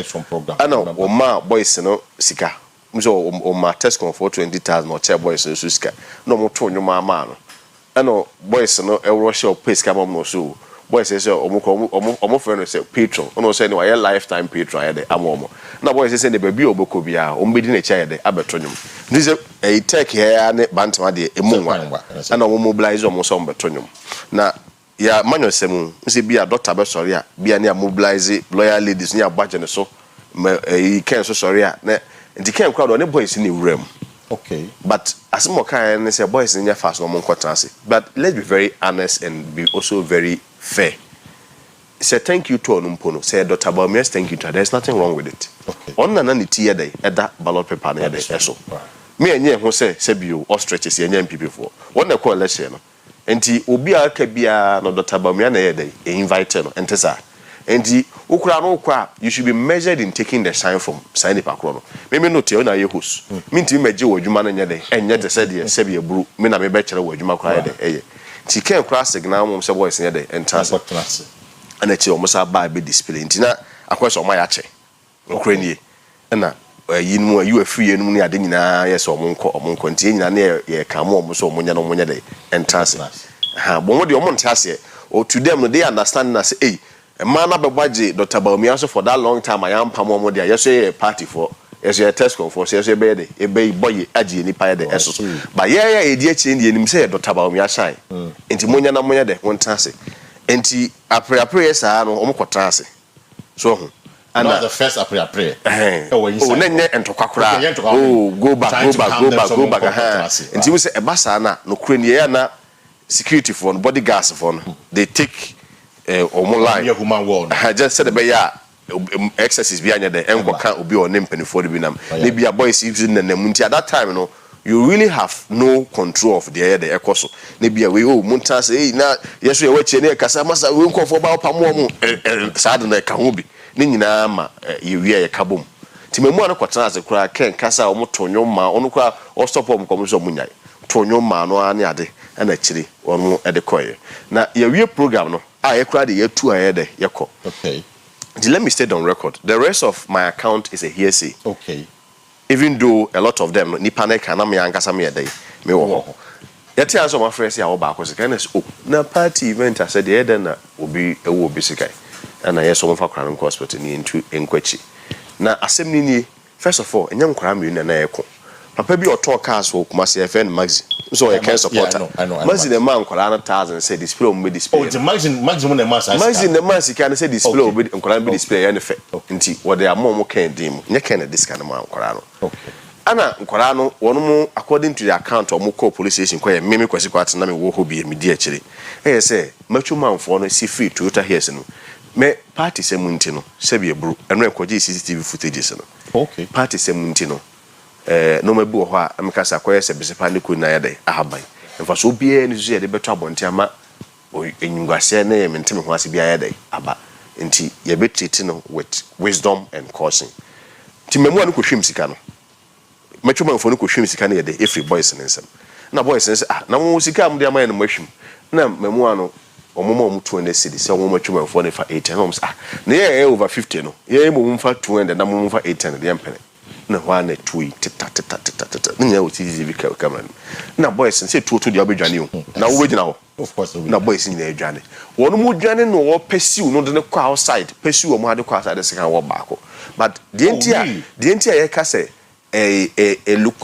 Speaker 4: ana o ma boys no sika mzo o ma test for 20,000 or chair boys no sika no mo to nyoma ama no ana boys no e rush o pay sika mo so boys say omo friend say patron ono say no lifetime patron ya de amomo na boys say ne baby oboko bia o mbedi na chair de abeto nyom this e tech here ne bantama de emunwa ana o mobilize o mo so mbeto nyom na ya manyo semu nse bia doctor be sorry a bia ne mobilize loyal ladies ne abaje ne so e ken so sorry a na nti ken crowd ne boys ne wuram
Speaker 1: okay
Speaker 4: but as mo kan ne say boys ne fast no mo nkotanse but let's be very honest and be also very fair say thank you to onumpono say Dr. Bawumia thank you to there's nothing wrong with it okay on na ni tie dey eda ballot paper na dey eso me enye ho say bio ostriches enye MPP for one na call election no enti obi aka bia no Dr. Bawumia na yede invite no entesa enti ukura no kwa you should be measured in taking the shine from sign paper no me no te na ye host me ntimi meje wadwuma no nyede enye te said ye se bia buru me na me be kire wadwuma kwa yede eye ti ken kra signal mom se boys nyede entasa ana chi omo sa ba be display enti na akwaso omo ya che okra nie na yinmu you free yenum ne ade nyina yes omonko ntie nyina ne ye kamo omo so omonya no omonya de entase bo mo de omo ntase o to them no they understand na say eh man na bebaje Dr. Bawumia so for that long time I am pam omo de yes ye party for yes ye test for yes ye be de e be boy age ni pa de eso but ye edi achi ndi enim say Dr. Bawumia shine enti monya na monya de wontase enti apre yes no omo kwotase so
Speaker 1: and the first prayer
Speaker 4: nenye entokakura go back until we say ebasa na no kure ne na security for bodyguards for they take line
Speaker 1: human world
Speaker 4: just said be ya exercise bi anya de enko kan obi o ne mpanifo de bi nam ne bia boys using na namunti at that time no you really have no control of the ekoso na bia we munta say na yeso ye wache ne kasa masa we nkofo ba opamo mu saade na ka ho bi ne nyina ma ye wi ye kabom ti memu an kwotena ase kura ken kasa o motonyo ma onu kura o stop om komso munyai tonyo ma no ane ade na chiri onu ede koye na ye wi program no ye kura de ye tu ayede ye ko.
Speaker 1: Okay.
Speaker 4: Let me state on record, the rest of my account is a hearsay.
Speaker 1: Okay.
Speaker 4: Even though a lot of them ni panic and am yankasa me day me wo yet answer my friends ya oba ko sika na party event I said the then na obi ewo obi sika and I yes for crown hospital ni into enkwachi na asem ni first of all enyam kwara me na yeko papa bi oto cars wo kuma se FN magazine so you can support magazine the man kwara na 1000 say display o me display
Speaker 1: the magazine na
Speaker 4: magazine the man sika na say display o kwara be display ya ne fe nti wo de amom kan dim nye kan na disca na man kwara no.
Speaker 1: Okay.
Speaker 4: Ana nkwara no wono according to the account omo call police station kwa me Kwesi kwat na me wo ho bi me di akire say matchu manfo no si free Toyota here no me party semunti no se bi ebru eno ekwaje CCTV footage no.
Speaker 1: Okay.
Speaker 4: Party semunti no no mabu ho a amekasa kwa se besepa ne ku na yade ahaban mfa so bia ni so yade beto abonte ama enyungwase na ye menteme ho ase bia yade aba nti ye betiti no with wisdom and caution ti memu an ko hwem sika no matchu manfo no ko hwem sika na yade every boys nsem na boys nsem na mo sika am de ama no mahwem na memu ano omomo mu 200 cedis se omomo matchu manfo no fa 80 no na ye over 50 no ye mo mfa 200 na mo mfa 80 de empene na wana tui tata nya o CCTV camera na boys say tuoto dia obedwane o na wo wegina ho
Speaker 1: of course
Speaker 4: na boys nyina adwane wonu mu dwane no wo pursue no de ne kwa outside pursue mo ade kwa outside se kan wo baako but the entire ye ka say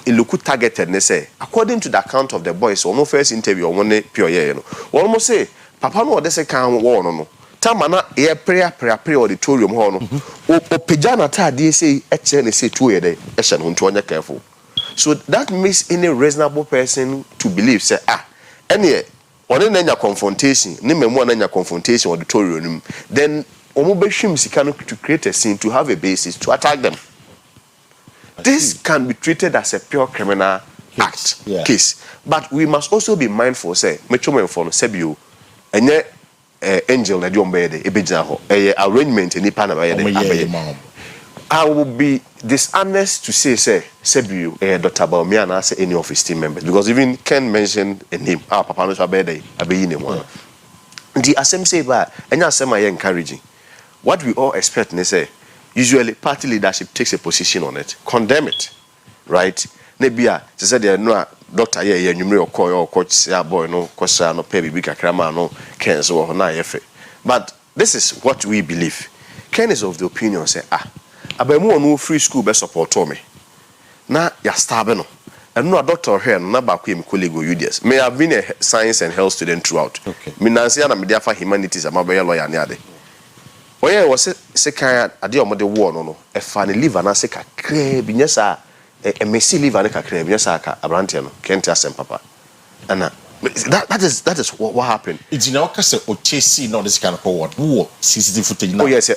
Speaker 4: look targeted ne say according to the account of the boys one first interview one ne pure ye no one mo say papa no de se kan wo no tamana ye prayer auditorium ho no o pejana tade say eche ne say tu ye dey ehye no nto onye careful so that makes any reasonable person to believe say any one na nya confrontation ne memu na nya confrontation auditorium then omo behwim sika no to create a scene to have a basis to attack them. This can be treated as a pure criminal case but we must also be mindful say mechomen for no sebio enye angel na diombe de ebegina ho arrangement ni pa na ba de I will be dishonest to say Sebiu Dr. Baumia na say any of his team members because even Ken mentioned a name our papa no so abede abeyi ne mo the asem say ba enya asem aye encouraging what we all expect ne say usually party leadership takes a position on it condemn it right ne bia se say there no doctor ye nwumre okoy or coach boy no kwasa no pay bibi kakrama no Ken so na yefe but this is what we believe. Ken is of the opinion say abemu onu free school be support me na ya starve no and no doctor here no na ba kwa mi colleague UDS may have been a science and health student throughout me nansi na me dia fa humanities am be lawyer ne ade oye was se kan ade omode wo no e fa ne liver na se kakra bi nyesa e mesi liver ne kakra bi nyesa ka abrante no kenti asem papa ana that is what happened.
Speaker 1: It's now because o chase no this kind of what who CCTV footage now.
Speaker 4: Oh yes.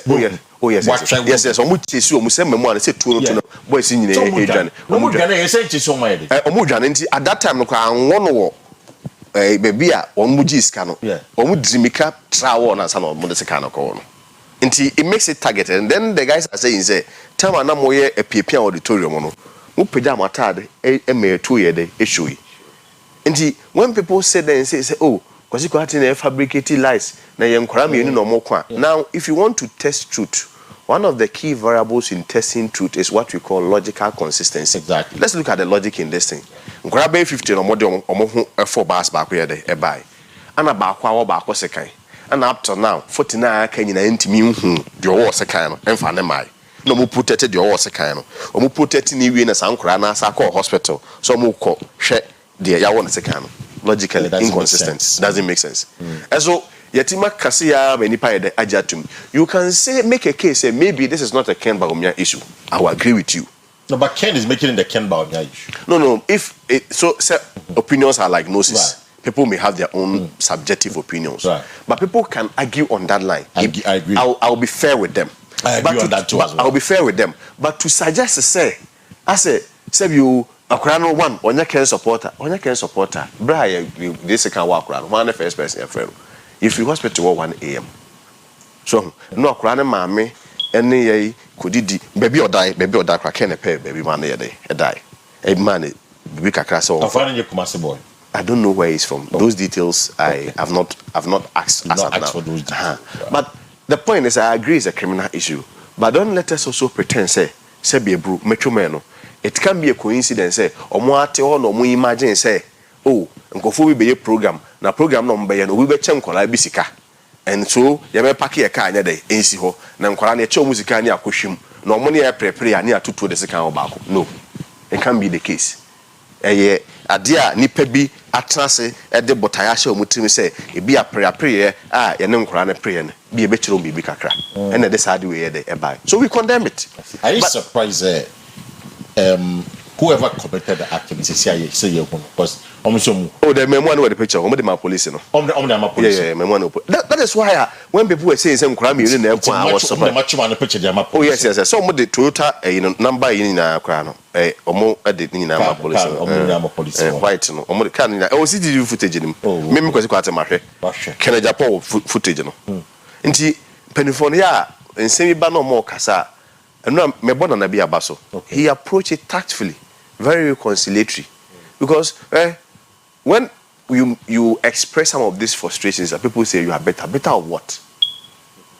Speaker 4: Omu chase omu se memo an say two no boys nyina e dwane.
Speaker 1: Omu dwane e say chase omu ede.
Speaker 4: Omu dwane nti at that time no kwa anwo no wo baby a omu gi ska no. Omu drimika trawo na sa no omu de ska no ko no. Nti it makes it targeted and then the guys are saying say time na moye a piapia auditorium no. Mu peda matade e me to ye de e show. And when people say that and say oh because you got in fabricated lies now if you want to test truth, one of the key variables in testing truth is what we call logical consistency.
Speaker 1: Exactly.
Speaker 4: Let's look at the logic in this thing. Grab 15 or more 4 bars back where they buy and about our back was a kind and up to now 49 can you intimate your was a kind and find my no mu put it your was a kind or mu put it in a sound crana sako hospital so mu call share the ya want to can logically inconsistent doesn't make sense. And so yatima kasia many the ajatum you can say make a case say maybe this is not a Ken Baumia issue. I will agree with you.
Speaker 1: No, but Ken is making it the Ken Baumia issue.
Speaker 4: No, if it, so opinions are like gnosis. Right. People may have their own subjective opinions, right. But people can argue on that line. I agree. I'll be fair with them.
Speaker 1: I agree on that too.
Speaker 4: I'll be fair with them. But to suggest to say, I say you Akra no one onya Ken supporter bra this can work around one the first person friend if you hospital 1 a.m. so no akra ne maame ene ye kodidi baby odai kra Ken pay baby man ye dey e die e man baby kakra so
Speaker 1: afani ye Kumasi boy.
Speaker 4: I don't know where he's from. Those details I have not asked
Speaker 1: for those details.
Speaker 4: But the point is I agree it's a criminal issue, but don't let us also pretend say be a bro metro man. It can be a coincidence say omo ate ho no mo imagine say oh nkofo bi be program na program no mbe ye no we be chem kola bi sika and so ye be pack ye car nya dey ensi ho na nkwara na che musika ni akohwem na omo ne ye prepare ani atoto de sika ho baako no it can be the case eye adia nipa bi atrase e de botaya hye omutimi say e bi apre ye ye ne nkwara na pre ye ne bi e be kire obi kakra and de sade we ye de e buy so we condemn it.
Speaker 1: Are you surprised whoever committed the act say you because
Speaker 4: the memo no the picture the police no
Speaker 1: police
Speaker 4: yeah memo that is why when people were saying some crime you know I was
Speaker 1: surprised
Speaker 4: oh yes so the Toyota number in na kra no omo edit ni na police white no omo can na o CCTV footage ni me kwesi kwate mahwe Kenya Japan footage no nti penifone ya nsemi ba no mo kasa no me bona na bia baso he approached it tactfully, very reconciliatory, because when you express some of these frustrations that people say you are better of what?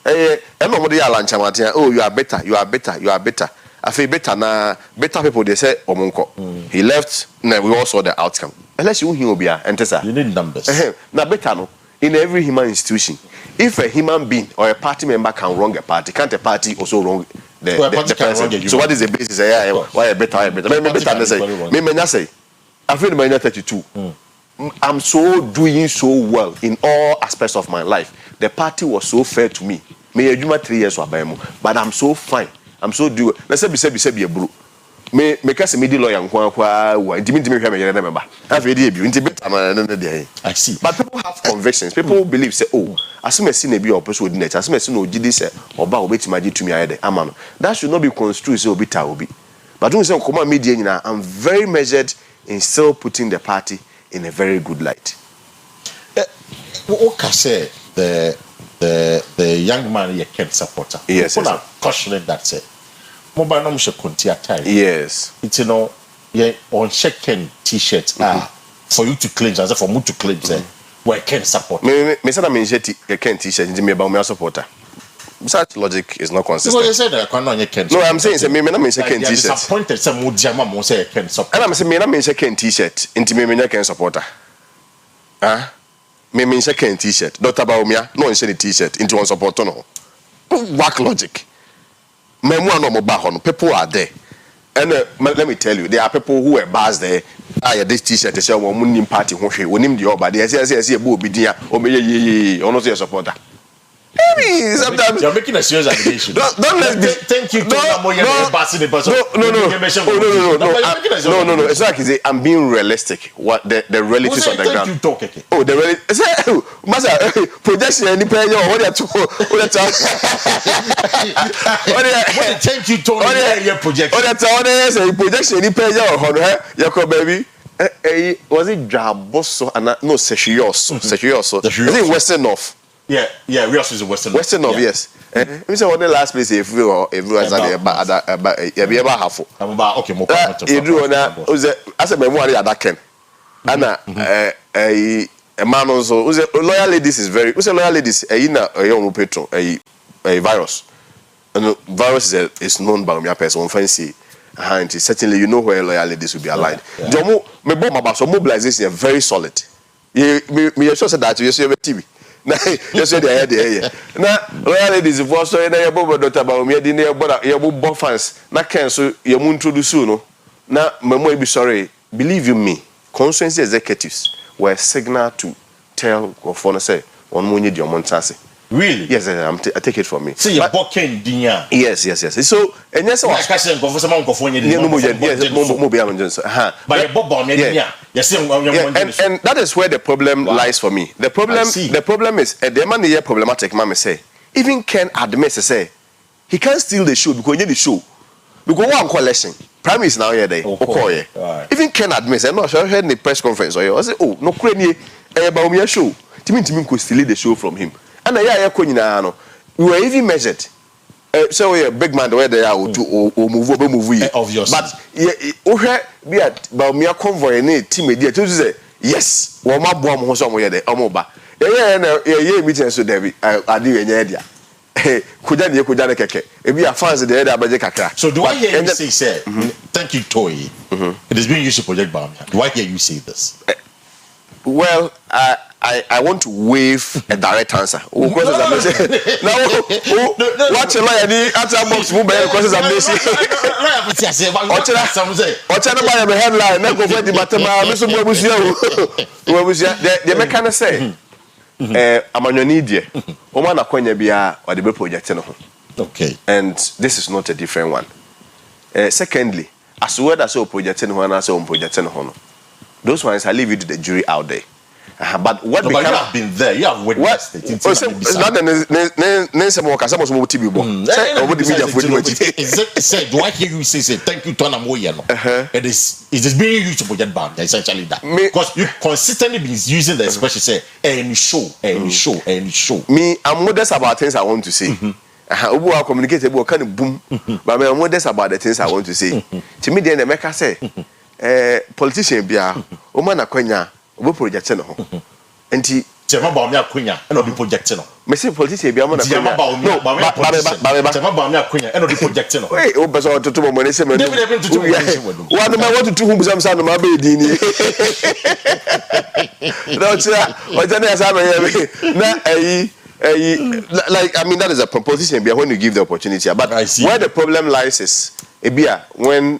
Speaker 4: Oh, you are better. I feel better na better people they say omonko. He left, now we all saw the outcome. Unless you hear obia entesa.
Speaker 1: You need numbers.
Speaker 4: Na better no. In every human institution, if a human being or a party member can wrong a party, can't a party also wrong the person? So what is the basis? Why a better? Me say, I feel my 32. I'm doing so well in all aspects of my life. The party was so fair to me. Me a 3 years but I'm so fine. I'm so do. Let's say be a bro. Me kase me di lawyer nkwa wa intimi hwe me yere remember afi dey bi intimi no dey
Speaker 1: I see,
Speaker 4: but people have convictions. People believe say oh asumesi na bi opeso odi na asumesi na ogidi say oba obetima gitumi ayede ama no that should not be construed say obi ta obi but when say nkoma media nyina I'm very measured in still putting the party in a very good light.
Speaker 1: What can say the young man you can supporter,
Speaker 4: yes,
Speaker 1: people are cautioning that say mobile no should continue time.
Speaker 4: Yes.
Speaker 1: It's on second t-shirt for you to claim as for me to claim say we can support.
Speaker 4: Me say na me shirt Ken t-shirt into me about me supporter. Such logic is not consistent.
Speaker 1: So you say that Ken.
Speaker 4: No, I'm saying say me na me Ken t-shirt.
Speaker 1: Disappointed say mo diama mo say Ken support.
Speaker 4: And I'm saying me na me Ken t-shirt into me Ken supporter. Me Ken t-shirt. Dr. Baumia no in t-shirt into one supporter no. Work logic. People are there, and let me tell you, there are people who are bars there. This t-shirt is one party. When the other, they say, or not your supporter. Maybe sometimes
Speaker 1: you're making a serious allegation.
Speaker 4: Don't let me.
Speaker 1: Thank you.
Speaker 4: No. It's like I'm being realistic. What the realities on the ground.
Speaker 1: You talk, okay.
Speaker 4: Oh, the reality. Master, projection. Any player? What are
Speaker 1: thank you, Tony. Your projection.
Speaker 4: Projection. Any player? Yako baby. Was it Jaboso and no Seshioso? Seshioso. Is it Western North?
Speaker 1: Yeah, we also is Western.
Speaker 4: Western of yes. We say what the last place if everyone's about half.
Speaker 1: I'm about okay, more.
Speaker 4: You do na as a memory at that Ken. Anna a man also who's loyal ladies is very who's loyal ladies a young petrol a virus. And virus is known by my person fancy. Certainly you know where loyal ladies will be aligned. Jomo me bomb about so mobilization is very solid. Me sure that you see TV. Na yes dey here na loyal ladies for so na your bobo Dr. Baumia di na your bobo fans na Ken so you introduce no na memo be sorry believe you me constituency executives were signal to tell Gofona say on mo nyi di omontase.
Speaker 1: Really?
Speaker 4: Yes, I take it from me.
Speaker 1: See your boken dinya.
Speaker 4: Yes. So and yes,
Speaker 1: I can say Gofona
Speaker 4: yes, mo be am Johnson.
Speaker 1: But your bobo me dinya. Yes,
Speaker 4: and that is where the problem lies for me. The problem is the man here problematic. Mama say even Ken admits say he can't steal the show because he the show. because one collection. Prime is now here day. Okay. Even Ken admits, I'm not sure I heard in the press conference or I say, oh, no cranny about me show. Timmy could steal the show from him. And I we were even measured. So we a big man where they are to move
Speaker 1: obviously.
Speaker 4: But yeah, be at Baumia convoy and team media to say, yes, well, my bomb was somewhere there. Omoba. Yeah, meeting so Debbie. I do in idea. Kujani keke. If we are fans there,
Speaker 1: so do I hear you say, thank you, Toy. It is being used to project Bamia. Do I hear you say this?
Speaker 4: Well, I want to wave a direct answer. Now, watch a lawyer, the answer box move by questions I'm missing. What's headline? Never go the matter. The mechanic say, I'm on your need. Oman Akonya Bia or the project.
Speaker 1: Okay.
Speaker 4: And this is not a different one. Secondly, as well as so projecting one as on projecting honor. Those ones I leave you to the jury out there. But what
Speaker 1: you have been there, you have witnessed it.
Speaker 4: It's not the more because someone will TV
Speaker 1: say, do I hear you say thank you, Tona Moyano? It is being used to project band, essentially that. Because you consistently been using the expression say, any show.
Speaker 4: Me, I'm modest about things I want to say. I communicate about kind of boom, but I'm modest about the things I want to say. To me, then the maker say, politician bia, woman Akonya. We project no ho enti
Speaker 1: Jema ba me akonya e no be project no
Speaker 4: me say politician bia mo na
Speaker 1: Jema ba me Jema ba me akonya e no be project no
Speaker 4: hey o beso tutu mo ni se me one man want to do hum sam no ma be din ni no tira o jana ya sa me na like I mean that is a proposition bia when you give the opportunity but where the problem lies is bia when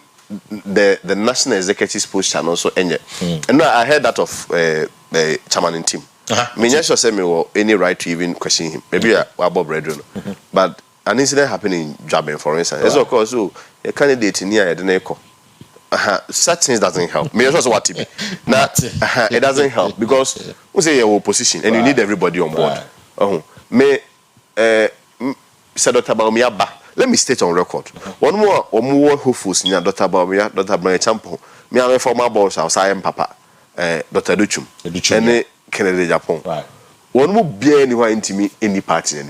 Speaker 4: the national executives post channel so and no I heard that of chairman in team me sure say me or any right to even question him maybe Bob Redron but an incident happened in Jaben for instance as of course so a candidate in here the echo such things doesn't help me also what TV now it doesn't help because we say your opposition and you need everybody on board me said Dr. Baumia let me state on record. One more hopefuls near Dr. Baumia, Dr. Brian Champo, me and my former boss, our science papa, Dr. Duchum, and Kennedy Japan.
Speaker 1: Right.
Speaker 4: One more be anywhere into me any party.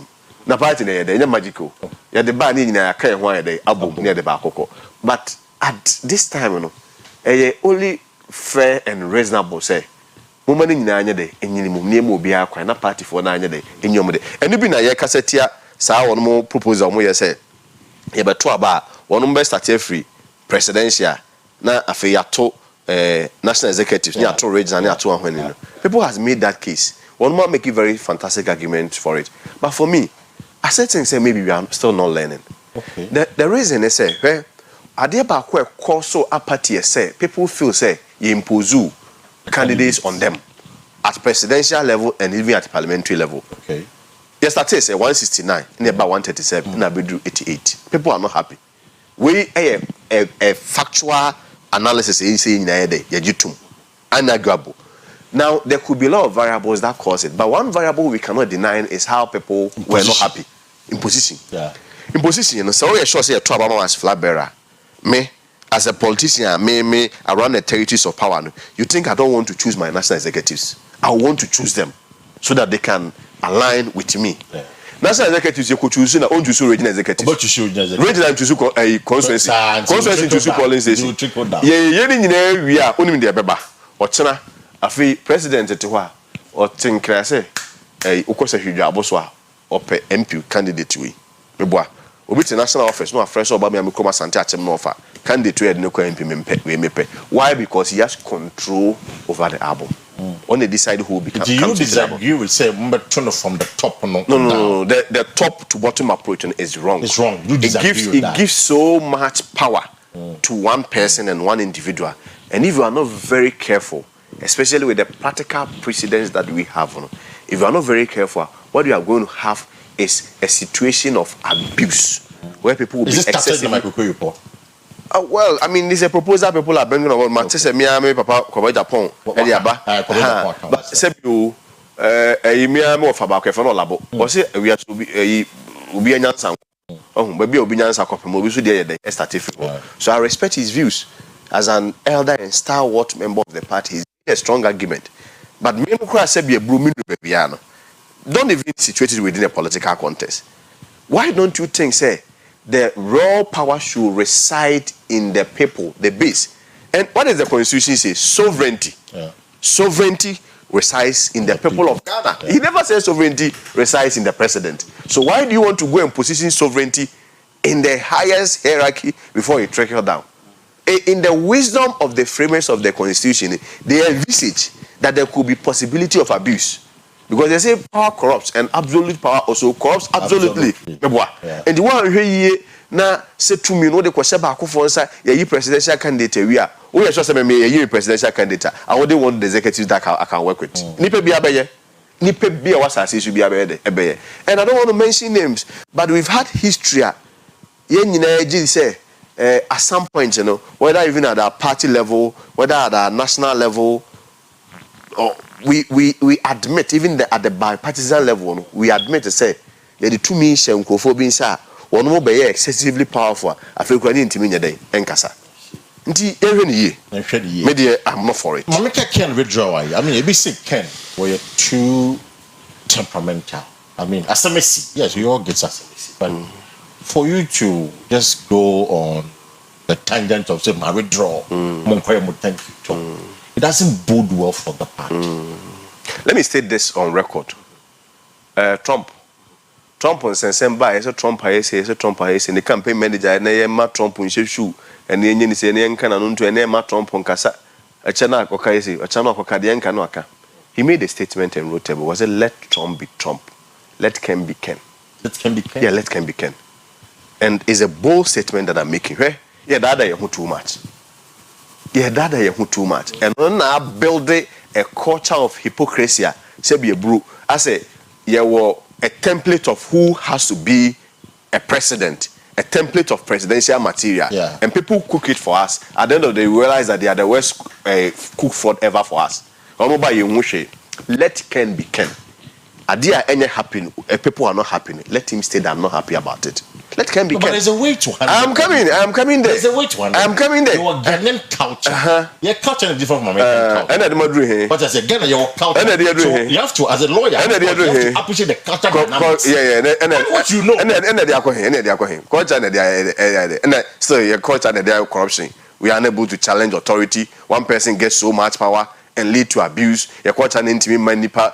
Speaker 4: Na party they're magical. Yeah, the band in a care why they album near the Bakoko. But at this time, you know, only fair and reasonable say. Woman in Nanya day, and you name will be a party for 9 days in your day. And you been a cassetia, saw one more proposal, more say. Yeah, but about one best start free presidential na Afia to national executives near to regional near to when people has made that case. One more make a very fantastic argument for it. But for me, I said things say maybe we are still not learning.
Speaker 1: Okay.
Speaker 4: The reason is say where are there back where cause so apathy say people feel say you impose candidates on them at presidential level and even at parliamentary level.
Speaker 1: Okay.
Speaker 4: Yes, that is 169, in about 137, in about 88. People are not happy. We a factual analysis is saying unarguable. Now there could be a lot of variables that cause it, but one variable we cannot deny is how people were not happy. Imposition.
Speaker 1: Yeah.
Speaker 4: Imposition, you know, so we sure say a trouble as flag bearer. Me, as a politician, me around the territories of power. You think I don't want to choose my national executives? I want to choose them so that they can align with me. Yeah. National executives you could choose na own choose regional executives.
Speaker 1: But you should
Speaker 4: regional choose a constituency. Constituency choose polling station. Yeah, nyina wi a onim de beba. Ochena afi president te ho a o tinkra say ukosa hwedwa aboso a ope MP candidate we. Meboa. Obi te national office no afresh oba me amekoma sante achem no offer. Candidate we de no kwa MP we mepe. Why? Because he has control over the album. When they decide who will become. Do you
Speaker 1: disagree with say from the top?
Speaker 4: No. The top to bottom approach is wrong.
Speaker 1: It's wrong. You disagree with that.
Speaker 4: It gives so much power to one person and one individual. And if you are not very careful, especially with the practical precedents that we have, if you are not very careful, what you are going to have is a situation of abuse where people will be excessive. Well, I mean, this is a proposal people are bringing over. Manchester, me, papa, Kobe Japan, Eliaba. But say you, me, of about Kefano Labo. Or say we are to be a Ubian. Oh, maybe Obinyan's a couple more. We should hear the estative. So I respect his views as an elder and stalwart member of the party. He's a strong argument. But me no say be a blooming babiano. Don't even situate it within a political contest. Why don't you think, say, the raw power should reside in the people, the base? And what does the Constitution say? Sovereignty. Sovereignty resides in the people of Ghana. He never says sovereignty resides in the president. So why do you want to go and position sovereignty in the highest hierarchy before you trickle down? In the wisdom of the framers of the Constitution, they envisage that there could be possibility of abuse. Because they say power corrupts and absolute power also corrupts absolutely. Yeah. And the one here now say to me, no, the question back for us, yeah, presidential candidate. We are just a presidential candidate. I would want the executives that I can work with. Nipe be abeye. Nipe be what I say should be abeye. And I don't want to mention names, but we've had history. Say at some point, you know, whether even at our party level, whether at our national level, or we admit, even at the bipartisan level, we admit to say the two mission Kofobinsha, one more be excessively powerful. I feel quite intimate day and Kasa. Media, I'm not for it.
Speaker 1: Mamika can withdraw. I mean, a basic Ken, where you're too temperamental. I mean, as a messy, yes, we all get as a messy, but for you to just go on the tangent of say, my withdraw, it doesn't bode well for the party.
Speaker 4: Let me state this on record. Trump on Sensemba, is a Trump, I say, and the campaign manager, and I am Trump on shoe, and the Indian is an canon to an Emma Trump on Casa, a Chana Okaisi, a Chana Okadian Kanoaka. He made a statement and wrote, was it let Trump be Trump, let Ken be Ken.
Speaker 1: Let Ken be Ken?
Speaker 4: Yeah, let Ken be Ken. And it's a bold statement that I'm making. Hey, yeah, that I am too much. Yeah, that I am too much. And when I build a culture of hypocrisy, say be a brew. I say, yeah, well, a template of who has to be a president, a template of presidential material, and people cook it for us. At the end of the day, we realize that they are the worst cook food ever for us. Let Ken be Ken. Adia any happy, people are not happy. Let him say that I'm not happy about it. Let Ken be Ken.
Speaker 1: But there's a way to handle
Speaker 4: I'm coming there.
Speaker 1: There's a way to handle
Speaker 4: I'm coming there.
Speaker 1: Your Ghanaian culture. Your culture is different from American culture.
Speaker 4: And at the Madrid,
Speaker 1: but as a Ghana, your culture. So you have to, as a lawyer, you have to appreciate the culture dynamics.
Speaker 4: And
Speaker 1: what you know.
Speaker 4: And the alcohol, culture and so your culture and the corruption. We are unable to challenge authority. One person gets so much power and lead to abuse. Your culture and intimate manipa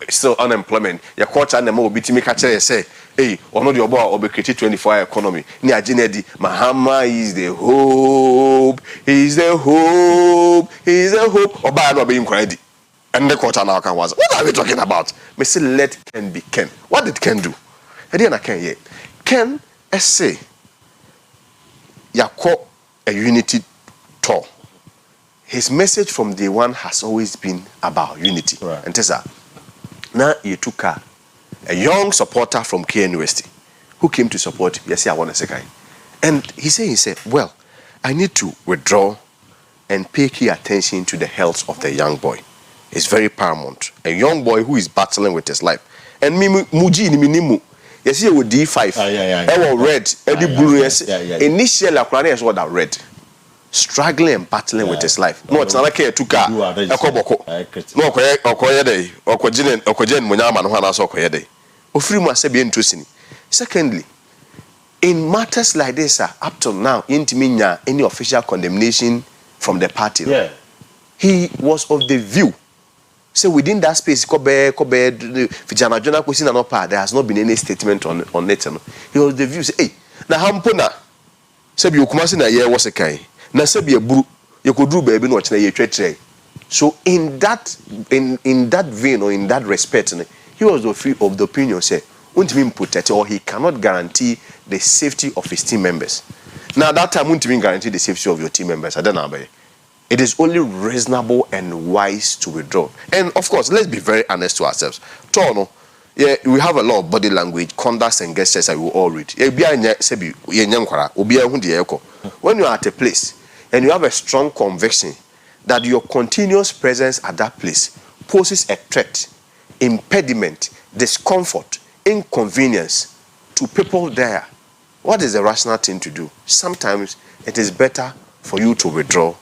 Speaker 4: still unemployment. Your culture and the more bitimi catcher say, hey, or not your boy or be created 24-hour economy. Ni ajinedi Mahama is the hope. He's the hope. He's the hope. Or by not being ready. And the culture now can was. What are we talking about? Me say let Ken be Ken. What did Ken do? I didn't Ken yet. Ken say Yako a unity tour. His message from day one has always been about unity.
Speaker 1: Right.
Speaker 4: And Tessa, now he took a young supporter from K University who came to support Yes, I want to say. And he said, well, I need to withdraw and pay key attention to the health of the young boy. It's very paramount. A young boy who is battling with his life. And Muji ni minimu. Yes, with D5. Red, Eddie Blue. Yes. Initially, I is what I read. Struggling and battling with his life. No, it's not like a tuka. No, Okojen Munyama no Hana Sokoyede. Ofrimu Asebi interesting. Secondly, in matters like this, up till now, Intiminya any official condemnation from the party.
Speaker 1: Yeah.
Speaker 4: He was of the view. So within that space, there has not been any statement on it. He was the view. Say, hey, na hampona. Sebi ukumasi na ye was a kai. Na sebi buru you could do baby no watch na ye tretre. So in that vein or in that respect, he was of the opinion say won't mean protect or he cannot guarantee the safety of his team members. Now that time won't mean guarantee the safety of your team members. I don't know. It is only reasonable and wise to withdraw. And of course, let's be very honest to ourselves. Tono, yeah, we have a lot of body language, conducts and gestures that we will all read. When you are at a place and you have a strong conviction that your continuous presence at that place poses a threat, impediment, discomfort, inconvenience to people there, what is the rational thing to do? Sometimes it is better for you to withdraw.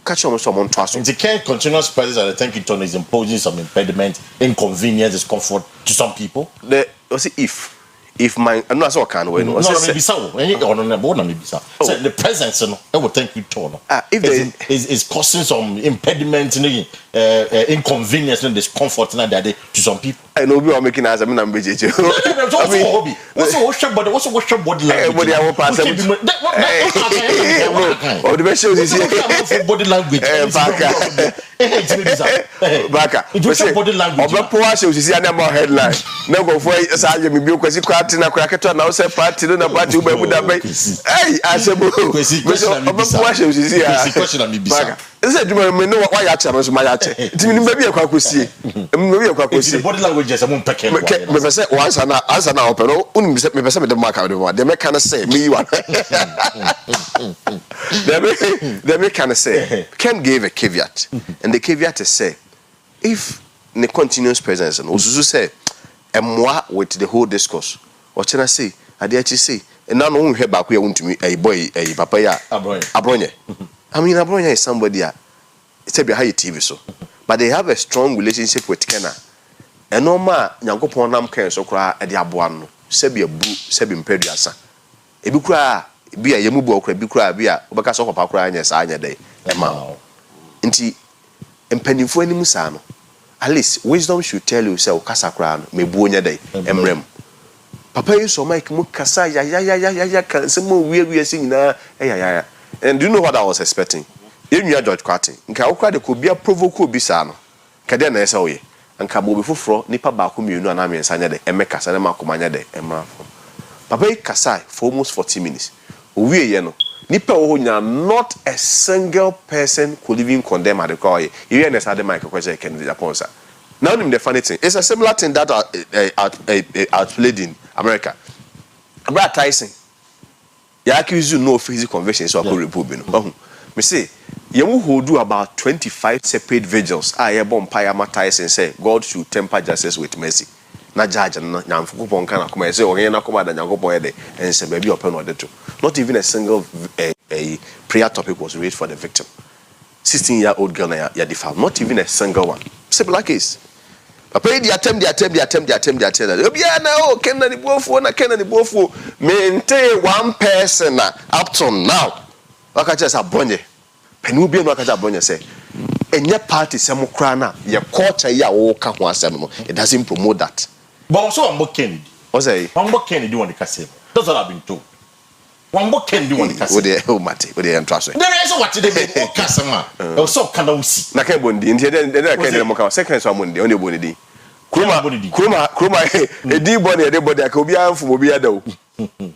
Speaker 4: Catch on someone trust.
Speaker 1: The current continuous presence at the thank tone is imposing some impediment, inconvenience, discomfort to some people.
Speaker 4: If my I'm not so can win.
Speaker 1: No, maybe so. The presence, I would thank you tone. If is causing some impediment, inconvenience and discomfort to some people.
Speaker 4: I know we are making as I'm BJJ.
Speaker 1: Hobby. What's your body language?
Speaker 4: Everybody I will pass them. Oh, the best shows is here.
Speaker 1: Body language.
Speaker 4: Baka.
Speaker 1: Body language.
Speaker 4: Obepo shows is here more headline. No go for Saje me bi Kwesi kwati na kwakato na ose party no na party ube mu da be. Hey, asebo. Obepo shows is here.
Speaker 1: Question me bisa.
Speaker 4: Ese duma me no wa ya cha no so ma ya che. Timi ni baby akwakosie. Baby akwakosie.
Speaker 1: Body language is among peke.
Speaker 4: Me pese once na open no unu me pese me de mark de one. They make kind of say me one. They make kind of say Ken gave a caveat, and the caveat is say if the continuous presence and also say and moi with the whole discourse what can I say I dare to say and now no hear back we want to me a boy a papa ya Abronye. I mean Abronye is somebody it's a behind TV so but they have a strong relationship with Kena and no ma nyankopon nam kan so kra e de aboa no se be abu se be mpeduasa e bi kra bi a yemu bo kra bi kra bi a obeka so papa kra anya sa anya dai e ma nti empanimfo anim sa no at least wisdom should tell you say okasa kra no me bu onya dai emrem papa yi so mike mu kasa ya kan se mo wie se nyina ya and do you know what I was expecting you George Kwati nka okra de ko bia provoke obi sa no kade na esa oye nka bo bi foforo nipa ba ko mienu ana me nsanya de emeka na makomanya de emafo papa yi kasa for almost 40 minutes owie ye no nipa wo nya not a single person could even condemn at the call you hear na say the mic question can the Japan sir now the funny thing it's a similar thing that outplayed in America about Tyson ya accuse you no physical conviction so I republic no me say you will do about 25 separate vigils I bomb Payama Tyson say God should temper justice with mercy na judge na nyamfukupon kana kuma say ogen na kuma da nyankopon yede and say baby open order to not even a single a prayer topic was raised for the victim 16-year-old girl na ya defiled not even a single one simple case papa the attempt obia na o kenna ni bofu maintain one person up to now wakacha sa bonye penu bi no wakacha bonye say enye party sem kra na ye culture ya wo ka ho asem no it doesn't promote that.
Speaker 1: But also Wambo Kennedy. What's that? Wambo Kennedy want the castle. That's what I've been told. Wambo Kennedy want the castle.
Speaker 4: Oh, Mate, what they trust.
Speaker 1: There is what they be castle. Also can we see.
Speaker 4: Na Bondi. Then can mo ka second so Monday only Bondi. Kruma e di boni e de bodi aka obi anfu obi ada o.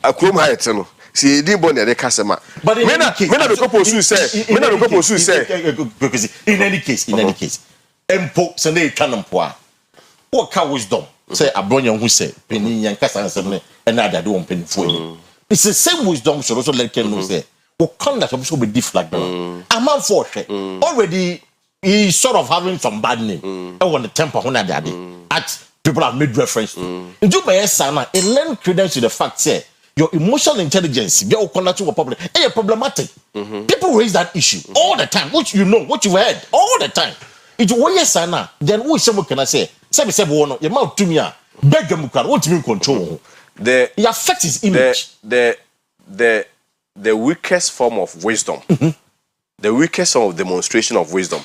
Speaker 4: Akruma ha etno. Si e di boni e de castle. But me na be propose say.
Speaker 1: Because in any case, empo se na twa mpo a. What can wisdom? Say Abronye who say penny yankasa ansem and other do on penny for. It's the same wisdom should also let Ken know say what conduct also be different. A man for already he's sort of having some bad name. I want the temper when at people have made reference to. Do my sana a lend credence to the fact say your emotional intelligence, your conduct to a public, is problematic. People raise that issue all the time, which you know, what you've heard all the time. It's what sana. Then who someone can I say? Say one, your mouth to me, beg them, what do you control? It affects his image.
Speaker 4: The weakest form of wisdom, the weakest form of demonstration of wisdom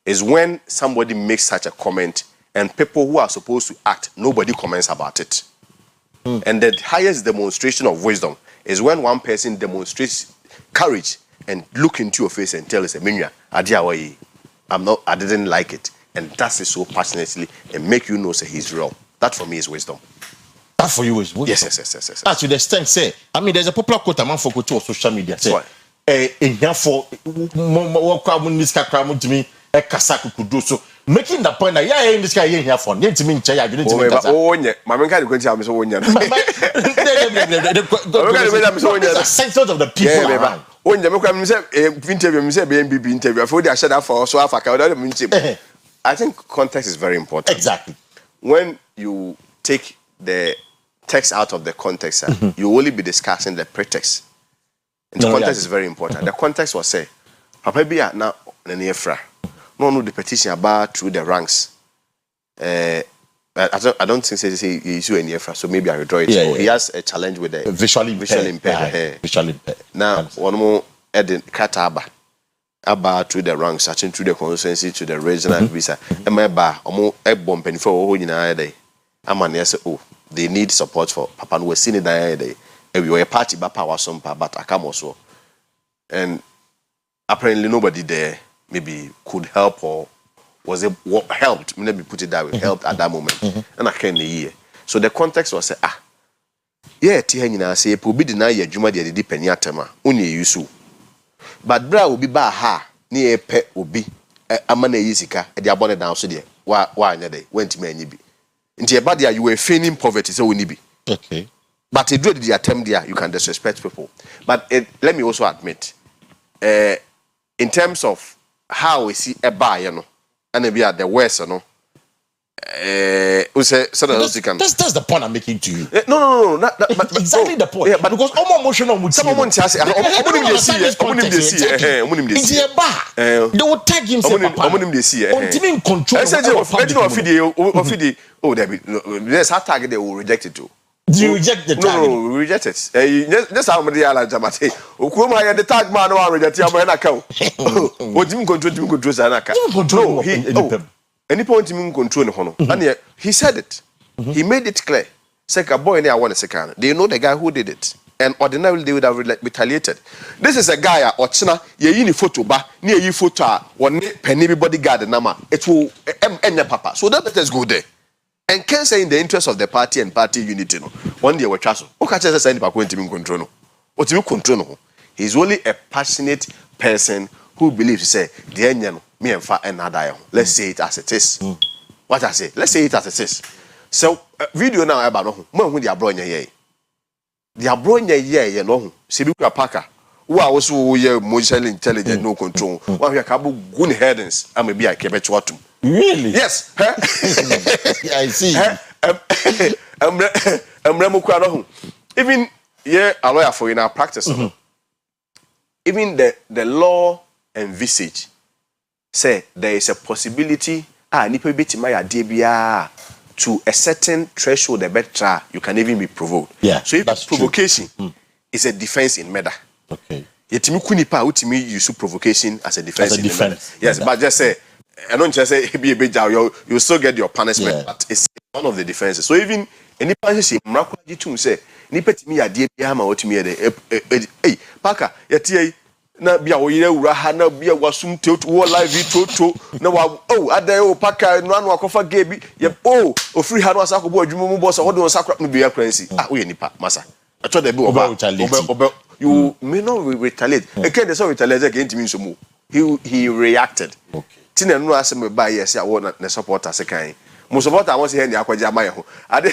Speaker 4: is when somebody makes such a comment and people who are supposed to act, nobody comments about it. And the highest demonstration of wisdom is when one person demonstrates courage and look into your face and tell us, I didn't like it. And that's it so passionately and make you know say he's real. That for me is wisdom.
Speaker 1: That for you is wisdom.
Speaker 4: Yes.
Speaker 1: That's to the extent say. I mean, there's a popular quote among folk on social media. Say, for to me, a kasaku could do so. Making the point that in this guy here for to me chaya. You need to make the senses of the people around.
Speaker 4: When the interview, before they shut up for so Africa. I think context is very important.
Speaker 1: Exactly.
Speaker 4: When you take the text out of the context, you will only be discussing the pretext. And the context is very important. The context was say, Papa Bia now Nefra. No, the petition about through the ranks. I don't think say he's any Efra, so maybe I withdraw it. He has a challenge with the visually impaired. Visually impaired. Now, one more Eden Kataba. About through the ranks, searching through the constituency to the regional visa. And my bar, a bomb penny for all in a day. I'm an yes, oh, they need support for Papa. We're seeing it day. We were a party by power some but I come also. And apparently nobody there maybe could help or was it what helped. Let me put it that way, helped at that moment. And I can't hear. So the context was yeah, Tihanina say, Pubi deny your Juma de Pennyatema, only you so. But bra will be ba ha near pet will be a man easika at the abonned down so dear. Why day went to me and be. In your body, you were feigning poverty, so we be.
Speaker 1: Okay.
Speaker 4: But it did the attempt there, you can disrespect people. But let me also admit, in terms of how we see a buy, you know, and maybe at the worst, you know, that's
Speaker 1: the point I'm making to you.
Speaker 4: No.
Speaker 1: But exactly the point.
Speaker 4: Yeah, but
Speaker 1: because almost emotional would
Speaker 4: someone say, they
Speaker 1: will tag him.
Speaker 4: Oh, there's a tag they will reject it too.
Speaker 1: Do you reject the tag?
Speaker 4: No, we reject it. Just how many are Jamate? Okuma the tag man or reject Yamanaka. What do you control Zanaka? No, any point him control Hono. And he said it. He made it clear. Second boy near 1 second. They know the guy who did it. And ordinarily they would have retaliated. This is a guy or China, ye photo ba near ye photo one penny bodyguard nama. It will end papa. So that let us go there. And can say in the interest of the party and party unity. No. One day we trust. Who catches us any point him control? What you control? He's only a passionate person who believes say the Indian me and fa and Nadayo. Let's say it as it is. What I say? Let's say it as it is. So video now about no when they are brought here. They are brought here, you know. Sibuka Parker, who are also emotionally intelligent, no control. One of your cabo good headings, I may be a Quebec watum.
Speaker 1: Really?
Speaker 4: Yes.
Speaker 1: I see.
Speaker 4: Even a lawyer for in our practice. Even the law envisage say there is a possibility nipa beti my idea to a certain threshold the better you can even be provoked.
Speaker 1: Yeah.
Speaker 4: So if provocation is a defense in murder. Okay. Yetimi kunipa utimi use provocation as a defense in murder. Yes, but just say I don't just say be a bit you still get your punishment, but it's one of the defenses. So even any punishment mrakwaji tum say nipa timi ade bia ma otimi ede paka yetie na bia oyire wura ha na bia wasum teotu wo live toto na wa adai o paka no anu akofa gebi ye ofiri ha no asakobo adwuma mu boss wo sakra no bia kransi we nipa masa acho da bi oba you may not retaliate again there's no retaliate against me so he reacted. Okay. Tina no asem ba yes ya wo na supporter sekan mo supporter won say he akwaje amaye ho ade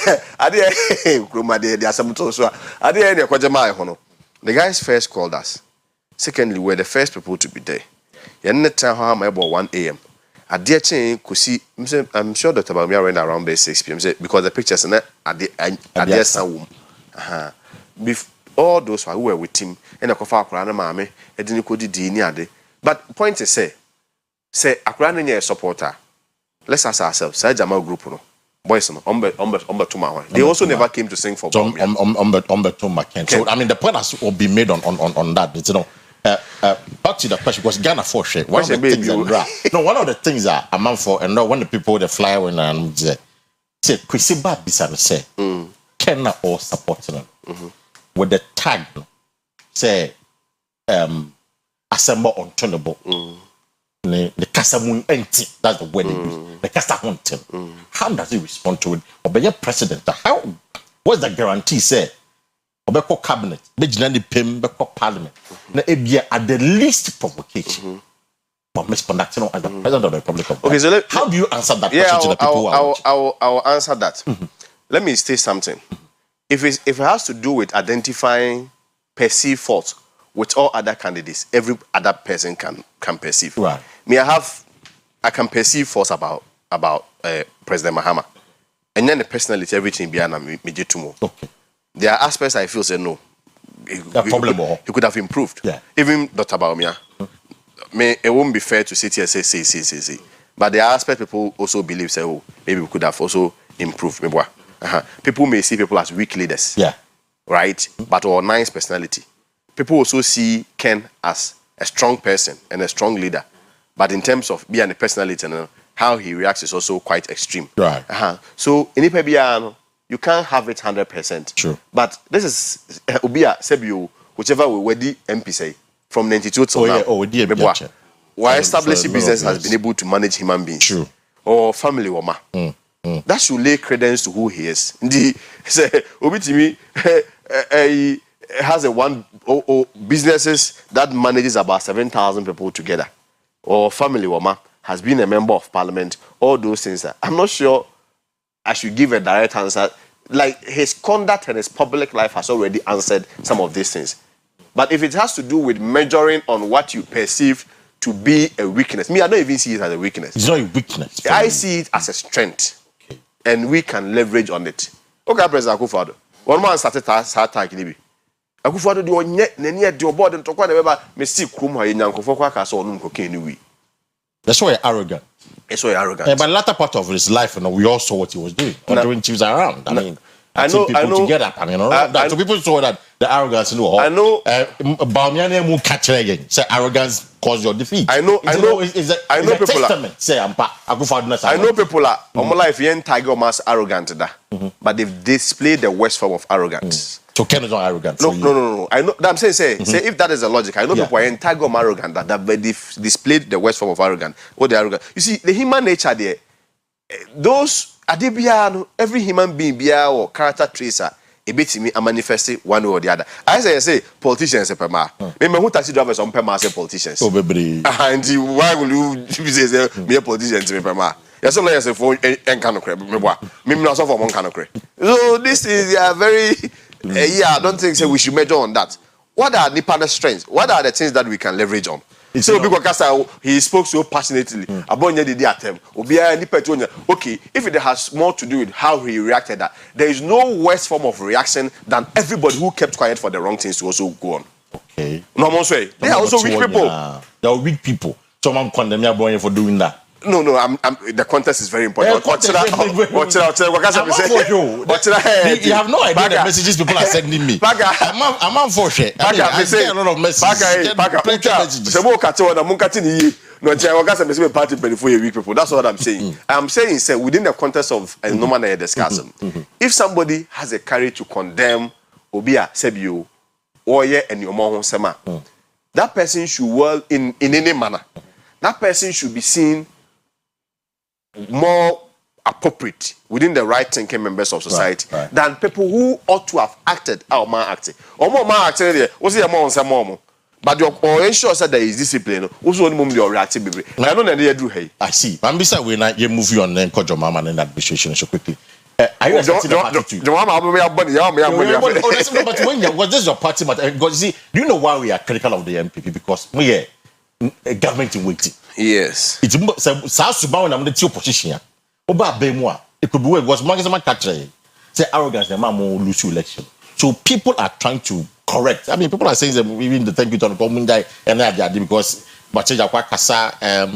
Speaker 4: kroma de asem to so ade he akwaje amaye ho no. The guys first called us. Secondly, we're the first people to be there. You're time how about 1 a.m. At the chain, I'm sure Dr. Bamia ran around by 6 p.m. because the pictures are at the sound. All those who were with him and a coffee crana mammy, and didn't go to the But point is say a supporter. Let's ask ourselves, say Jamal group no. Boys no, Tuma. They also never came to sing for
Speaker 1: Tuma. So I mean the point has will be made on that, you know. Back to the question, because Ghana for sure. One of the things that I'm out for, and when the people the fly when and say Kwesi Bisan say can or supporting with the tag say assemble untenable. The Casamun empty, that's the word they use. The Casa hunting. How does he respond to it? Or by your president, how what's the guarantee say? Obeko cabinet, the Jinani Pim, Beko parliament. At the least provocation. But misconducting as the president of the Republic of Ghana. Okay, so how do you answer that question to the people?
Speaker 4: I'll answer that. Let me say something. If it has to do with identifying perceived faults with all other candidates, every other person can perceive.
Speaker 1: Right.
Speaker 4: I can perceive faults about President Mahama. and then the personality, everything be an tumo.
Speaker 1: Okay.
Speaker 4: There are aspects I feel say no. He could have improved.
Speaker 1: Yeah.
Speaker 4: Even Dr. Baumia. It won't be fair to sit here and say. But there are aspects people also believe say, oh, maybe we could have also improved. People may see people as weak leaders.
Speaker 1: Yeah.
Speaker 4: Right? But or nice personality. People also see Ken as a strong person and a strong leader. But in terms of being a personality and how he reacts is also quite extreme.
Speaker 1: Right.
Speaker 4: So in Ipebiano, you can't have it 100%.
Speaker 1: True.
Speaker 4: But this is Ubia Sebio, whichever we the MP say, from 92 till now. Why established business has been able to manage human beings.
Speaker 1: True.
Speaker 4: Or family woman. That should lay credence to who he is. The say Obitimi he has businesses that manages about 7,000 people together. Or family woman has been a member of parliament. All those things. I'm not sure I should give a direct answer. Like his conduct and his public life has already answered some of these things. But if it has to do with measuring on what you perceive to be a weakness, I don't even see it as a weakness.
Speaker 1: It's not a weakness.
Speaker 4: I see it as a strength. Okay. And we can leverage on it. Okay, President Akufo-Addo. One man started attack Libi. Akufo-Addo do onye the board and tokwa never me see krum ha nyankofo kwa ka so onu koke ni wi.
Speaker 1: That's why you're arrogant.
Speaker 4: That's why you're arrogant.
Speaker 1: But the latter part of his life, we all saw what he was doing. During chiefs around. I
Speaker 4: know
Speaker 1: people together. So people saw that the arrogance.
Speaker 4: I know.
Speaker 1: Baumiane mu catch again. Say arrogance caused your defeat.
Speaker 4: I know. I know people.
Speaker 1: Testament. Say
Speaker 4: I know people are. Life yen tiger mas arrogant da. But they've displayed the worst form of arrogance.
Speaker 1: So Ken is not arrogant.
Speaker 4: No. I know. I'm saying, say if that is the logic, I know people are entitled arrogant that but they've displayed the worst form of arrogance. What they arrogant. You see, the human nature there, those every human being or character traits are a bit me and manifest one way or the other. I say politicians a pema. Remember who taxi drivers on pema say politicians.
Speaker 1: Oh baby.
Speaker 4: And why will you say me politicians me pema? Yes, only as a phone and can crab. Me not so for one can crab. So this is very. I don't think we should measure on that. What are the partner strengths? What are the things that we can leverage on? So because he spoke so passionately about the attempt. Okay, if it has more to do with how he reacted, that there is no worse form of reaction than everybody who kept quiet for the wrong things to also go on.
Speaker 1: Okay.
Speaker 4: No, I'm saying they are also weak people.
Speaker 1: They are weak people. Someone condemn you for doing that.
Speaker 4: No, the context is very important.
Speaker 1: You have no idea the messages people are sending me. I'm on for shit. I get a lot of messages.
Speaker 4: That's what I'm saying. I'm saying, sir, within the context of a normal discussion, if somebody has a courage to condemn Obia, Sebio, Oye, and your mom, Sema, that person should in any manner. That person should be seen more appropriate within the right thinking members of society than people who ought to have acted or man acted. Or more man acted there. What's the amount of more? But your ensure that there is discipline. Also, only moment you're reacting. I know that they do. Hey,
Speaker 1: I see. I'm beside when you move you on then call your mama and administration so quickly. Are you accepting the party too? But when was this your party? But because you see, do you know why we are critical of the MPP? Because we are a government in waiting.
Speaker 4: Yes.
Speaker 1: It's South Sudan and the opposition. Oba Bemwa. It could be where was Mangasama Katre. Say arrogance, the man will lose election. So people are trying to correct. I mean, people are saying that even the thank you to the community and that because Bacheja Kwakasa,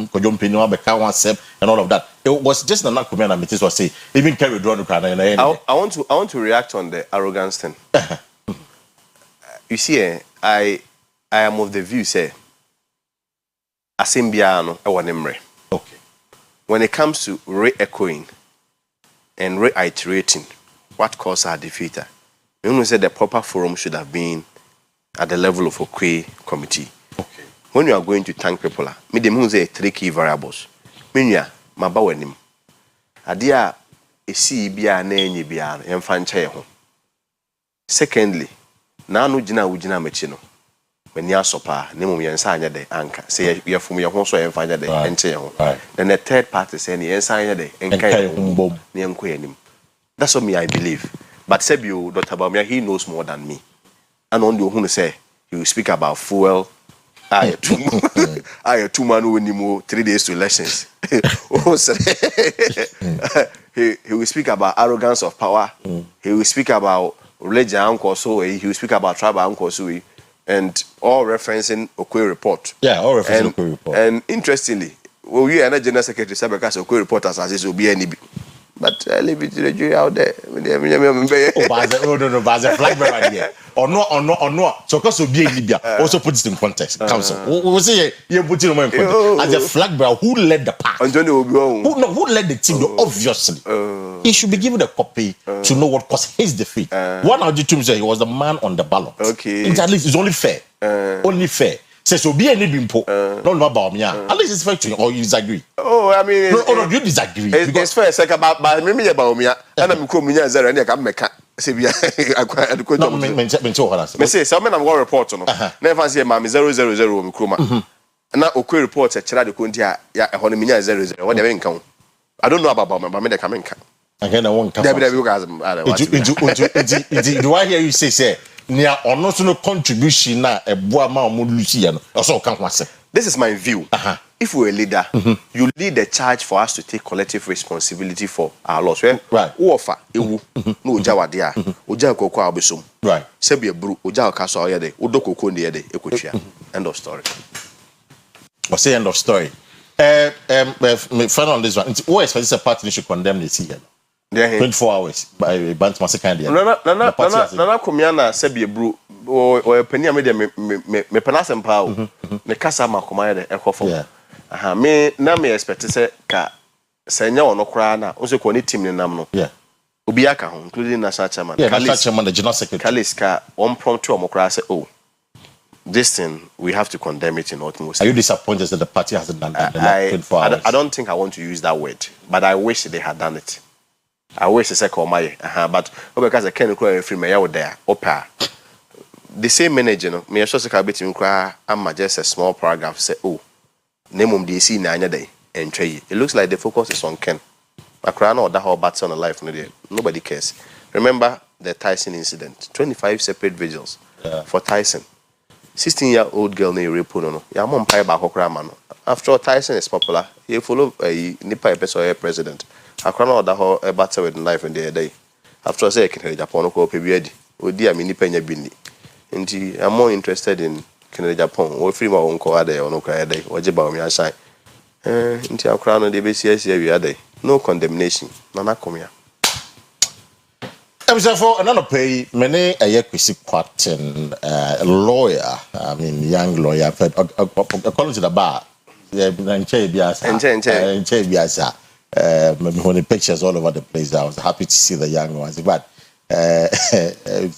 Speaker 1: Kojom Pino, Bekawan Sep, and all of that. It was just an command and meetings was say, even carry drone.
Speaker 4: I want to react on the arrogance thing. You see, I am of the view, say, Asimbiano, okay. When it comes to re-echoing and reiterating what caused our defeat, you said the proper forum should have been at the level of a Okwe committee. Okay. When you are going to thank people, me dem say 3 key variables. Minya maba wanim. Adia esi bia na enyi bia yemfa nche ho. Secondly, na anu gina wugina mechi no. When you are sopa, name yensa anya de anka. Say you from your home so yemfa anya de enche ho. Then the third part is say yensa anya de enka humbom ne enko yanim. That's what me I believe. But Sebio, Dr. Baumia, he knows more than me. And on the who say he will speak about fuel I two man who need 3 days to elections. He will speak about arrogance of power. He will speak about religion uncle so he will speak about tribal uncle so and all referencing Okwe report.
Speaker 1: Yeah, all referencing Okwe report.
Speaker 4: And interestingly, we are not general secretary because Okwe report as will be any. But I leave it to the jury out there.
Speaker 1: No, but the flag bearer here. Or no. So, because of being Libya, also put this in context. Council, we say you put it in context. As a flag bearer, who led the pack? Who led the team? Obviously, he should be given a copy to know what caused his defeat. One of the teams said he was the man on the ballot.
Speaker 4: Okay,
Speaker 1: at least it's only fair. Only fair. Says so be any bimpo. No about me. At least it's fair to you, or you disagree.
Speaker 4: Oh, I mean,
Speaker 1: no, you disagree.
Speaker 4: It's fair. It's like about me about me. And I'm coming here zero and I can make. Say we are.
Speaker 1: No, me
Speaker 4: say some men I'm going report on. Never say mama 000 me kroma. Na okwe report say chira de konti ya ehon me nya 00. What dey nkan. I don't know about me, but me dey come nkan.
Speaker 1: Again I won't come.
Speaker 4: There you guys.
Speaker 1: Do I hear you say nia ono so no contribution na eboa ma omo lucia no also kan ho.
Speaker 4: This is my view. If we're a leader, you lead the charge for us to take collective responsibility for our loss.
Speaker 1: Right.
Speaker 4: Who offer ewu no oja wade a oja kokko abesom.
Speaker 1: Right.
Speaker 4: Sebi ebru oja okaso oyede odo kokko ndi yede ekotwa. End of story.
Speaker 1: Or say end of story. Final on this one. Who expects a party should condemn this here? 24 hours by Bantama kind of.
Speaker 4: Nana Komiana sebi ebru o penia me penasem pa o. Me kasa makoma de ekofo. Me na me expect say ka senya ono kra na onse ko ni team ni nam no.
Speaker 1: Yeah.
Speaker 4: Obi aka ho including national chairman.
Speaker 1: Yeah, national chairman, the general secretary.
Speaker 4: Kaliska on prompt omo kra say oh. This thing we have to condemn it in utmost.
Speaker 1: Are you disappointed that the party hasn't done that?
Speaker 4: I don't think I want to use that word, but I wish they had done it. I wish they said but because I can't cry free me out there. Opa. The same manager, no, me also say bit him cry. I'm just a small paragraph say, oh, name DC na anya day and tray. It looks like the focus is on Ken. I cry no that whole battle on life no there. Nobody cares. Remember the Tyson incident. 25 separate vigils for Tyson. 16-year-old girl named Repo no. Ya mom pay back okra man. After all, Tyson is popular. He follow nipa person president. Akra no that whole battle with life in the day. After all, say Kennedy Japan ko pe biadi. Odi a nipa nya bini. Nti I'm more interested in Kennedy Japan. O free ma onko ade ono kra ade. Oje ba o mi asai. Nti akra no de be sia wi ade. No condemnation. Nana komia.
Speaker 1: For another pay, many a Kwesi Quatin, a lawyer, I mean, young lawyer, according to the bar, and when the pictures all over the place, I was happy to see the young ones, but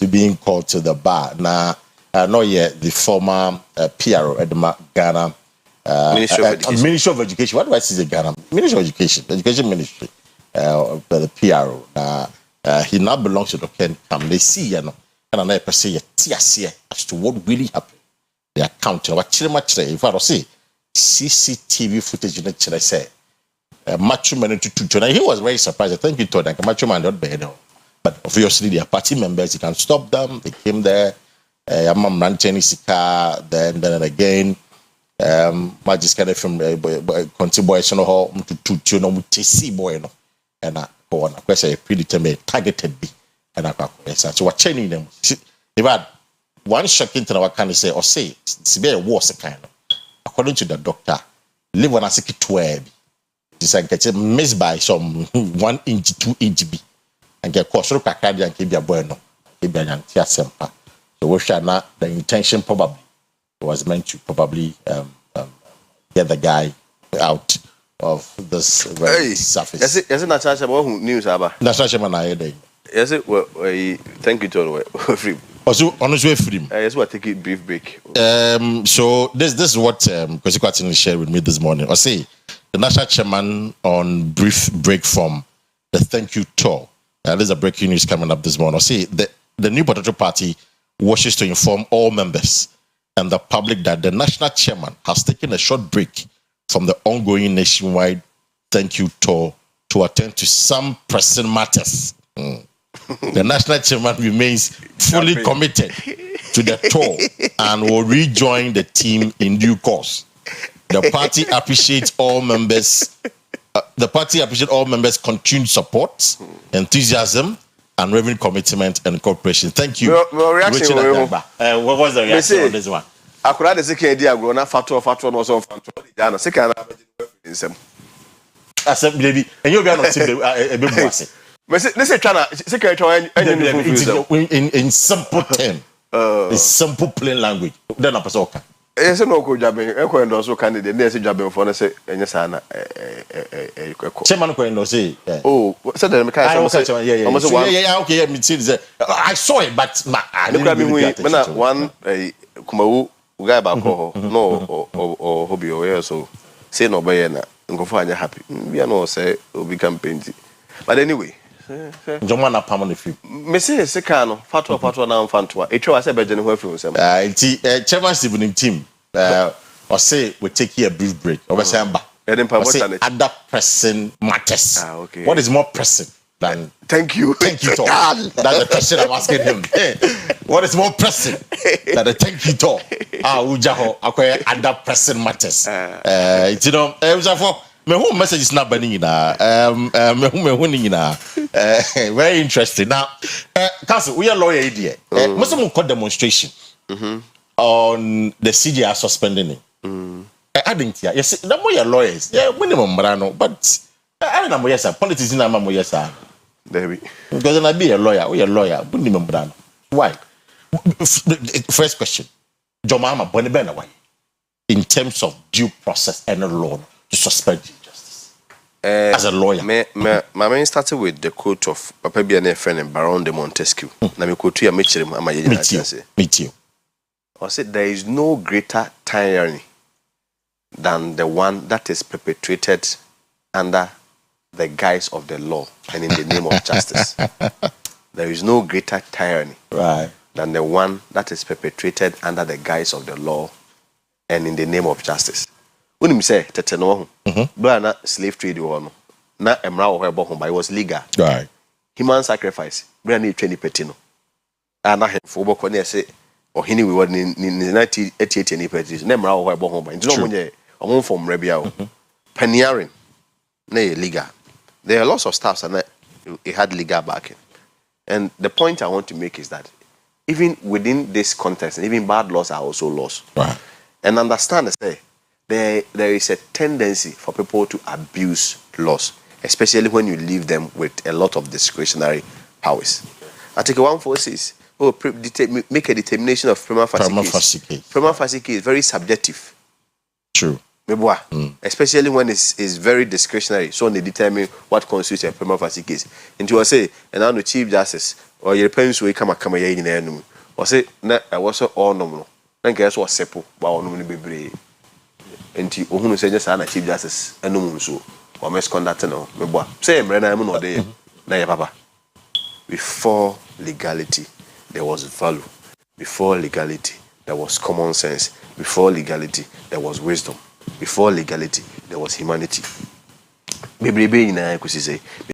Speaker 1: being called to the bar. Now, not yet the former PRO at the Ghana Ministry of Education. What do I say, Ghana? Ministry of Education Ministry, the PRO. He now belongs to the Ken Camp. They see, you know, and I say as to what really happened. They are counting what Chirimache, if I say CCTV footage in the say Macho Man to he was very surprised. I think he told that Macho Man not bad. But obviously their party members, you can stop them. They came there, Amam Rancheni Sika, then again, Magis kind of from continuation hall to you know, TC boy, no, and on a question predetermined targeted be and I so what chaining them. If I one shocking to our kind of say or say it's very worse kind of according to the doctor, live on a sick 12. It's like get missed by some 1 inch, 2 inch B and get cost of cardia and keep your bueno, keep your young tia semper. So we shall not the intention probably was meant to probably get the guy out of this surface.
Speaker 4: Yes, National Chairman news about
Speaker 1: National Chairman I day.
Speaker 4: Yes, well, thank you to free.
Speaker 1: Also, honestly, free.
Speaker 4: Yes, we'll take a brief break.
Speaker 1: So this is what Kwesi Kwatini shared with me this morning. I say the National Chairman on brief break from the thank you tour. There's a breaking news coming up this morning. I say the New Potato Party wishes to inform all members and the public that the National Chairman has taken a short break from the ongoing nationwide thank you tour to attend to some pressing matters. The National Chairman remains fully committed to the tour and will rejoin the team in due course. The party appreciates all members. The party appreciates all members' continued support, enthusiasm, and revenue commitment and cooperation. Thank you.
Speaker 4: What
Speaker 1: was the reaction on this one?
Speaker 4: I could have second idea grown up fatwa was on Fantona. Second,
Speaker 1: I said, baby, and you're going to see a bit more.
Speaker 4: Let's say, China, second
Speaker 1: in simple term, in simple plain language. Then I pass.
Speaker 4: Yes, no good job. And also candidate. There's a job for us. And yes, Anna.
Speaker 1: Chairman Quendo say.
Speaker 4: Oh, said the
Speaker 1: okay. I saw it, but I
Speaker 4: didn't really one Kumau guy back no or hobby or so. Say no by and go find you happy. We are no say will become painty. But anyway.
Speaker 1: Jomana permanent few.
Speaker 4: Messi Secano, Fatwa now Fantua. It was a better than who from some.
Speaker 1: Chairmanship in team. Or say we take here a brief break. Or say other pressing matters.
Speaker 4: Okay.
Speaker 1: What is more pressing than
Speaker 4: thank you,
Speaker 1: Tom? That's the question I'm asking him. What is more pressing than the thank you, Tom? Ujaho, okay, other pressing matters. You know, it was for. My whole message is not burning very interesting. Now, Council, we are lawyer idea. Most of them call demonstration on the CGR suspending it. I think yes, the more lawyers, minimum brano, but I don't know yes, politics in Amamo yes,
Speaker 4: David.
Speaker 1: Because I be a lawyer, we are lawyer, minimum brano. Why? First question, Jomama Bonibena, why? In terms of due process and law. To suspend justice as a lawyer.
Speaker 4: My man started with the quote of Papa Biane friend and Baron de Montesquieu. Na me quote you Mitchell
Speaker 1: Me too.
Speaker 4: I said there is no greater tyranny than the one that is perpetrated under the guise of the law and in the name of justice. There is no greater tyranny than the one that is perpetrated under the guise of the law and in the name of justice. When you say teteno but na slave trade no na emra wo hebo ho by was legal.
Speaker 1: Right.
Speaker 4: Human sacrifice. Bra na 20 petino. Na hemfo boko na say ohini we word ni 1988 ni petino. Na emra wo hebo ho by. Nti no monye omon from rebia o. Pioneering na legal. There are lots of stuff and it had legal backing. And the point I want to make is that even within this context, even bad laws are also laws.
Speaker 1: Right.
Speaker 4: And understand say there is a tendency for people to abuse laws, especially when you leave them with a lot of discretionary powers. Article 146, make a determination of prima facie case. Prima facie case is very subjective.
Speaker 1: True.
Speaker 4: Especially when it's very discretionary. So they determine what constitutes a prima facie case. And you will say, and now the Chief Justice, or your parents will come here in the enemy. Or say, I was all nominal. Then guess what simple, but on be brave. And you who say just an Chief Justice and no so or misconduct no me boy. Say Mrena no dey na papa. Before legality, there was value. Before legality, there was common sense. Before legality, there was wisdom. Before legality, there was humanity. Bebrebe nyina kusi say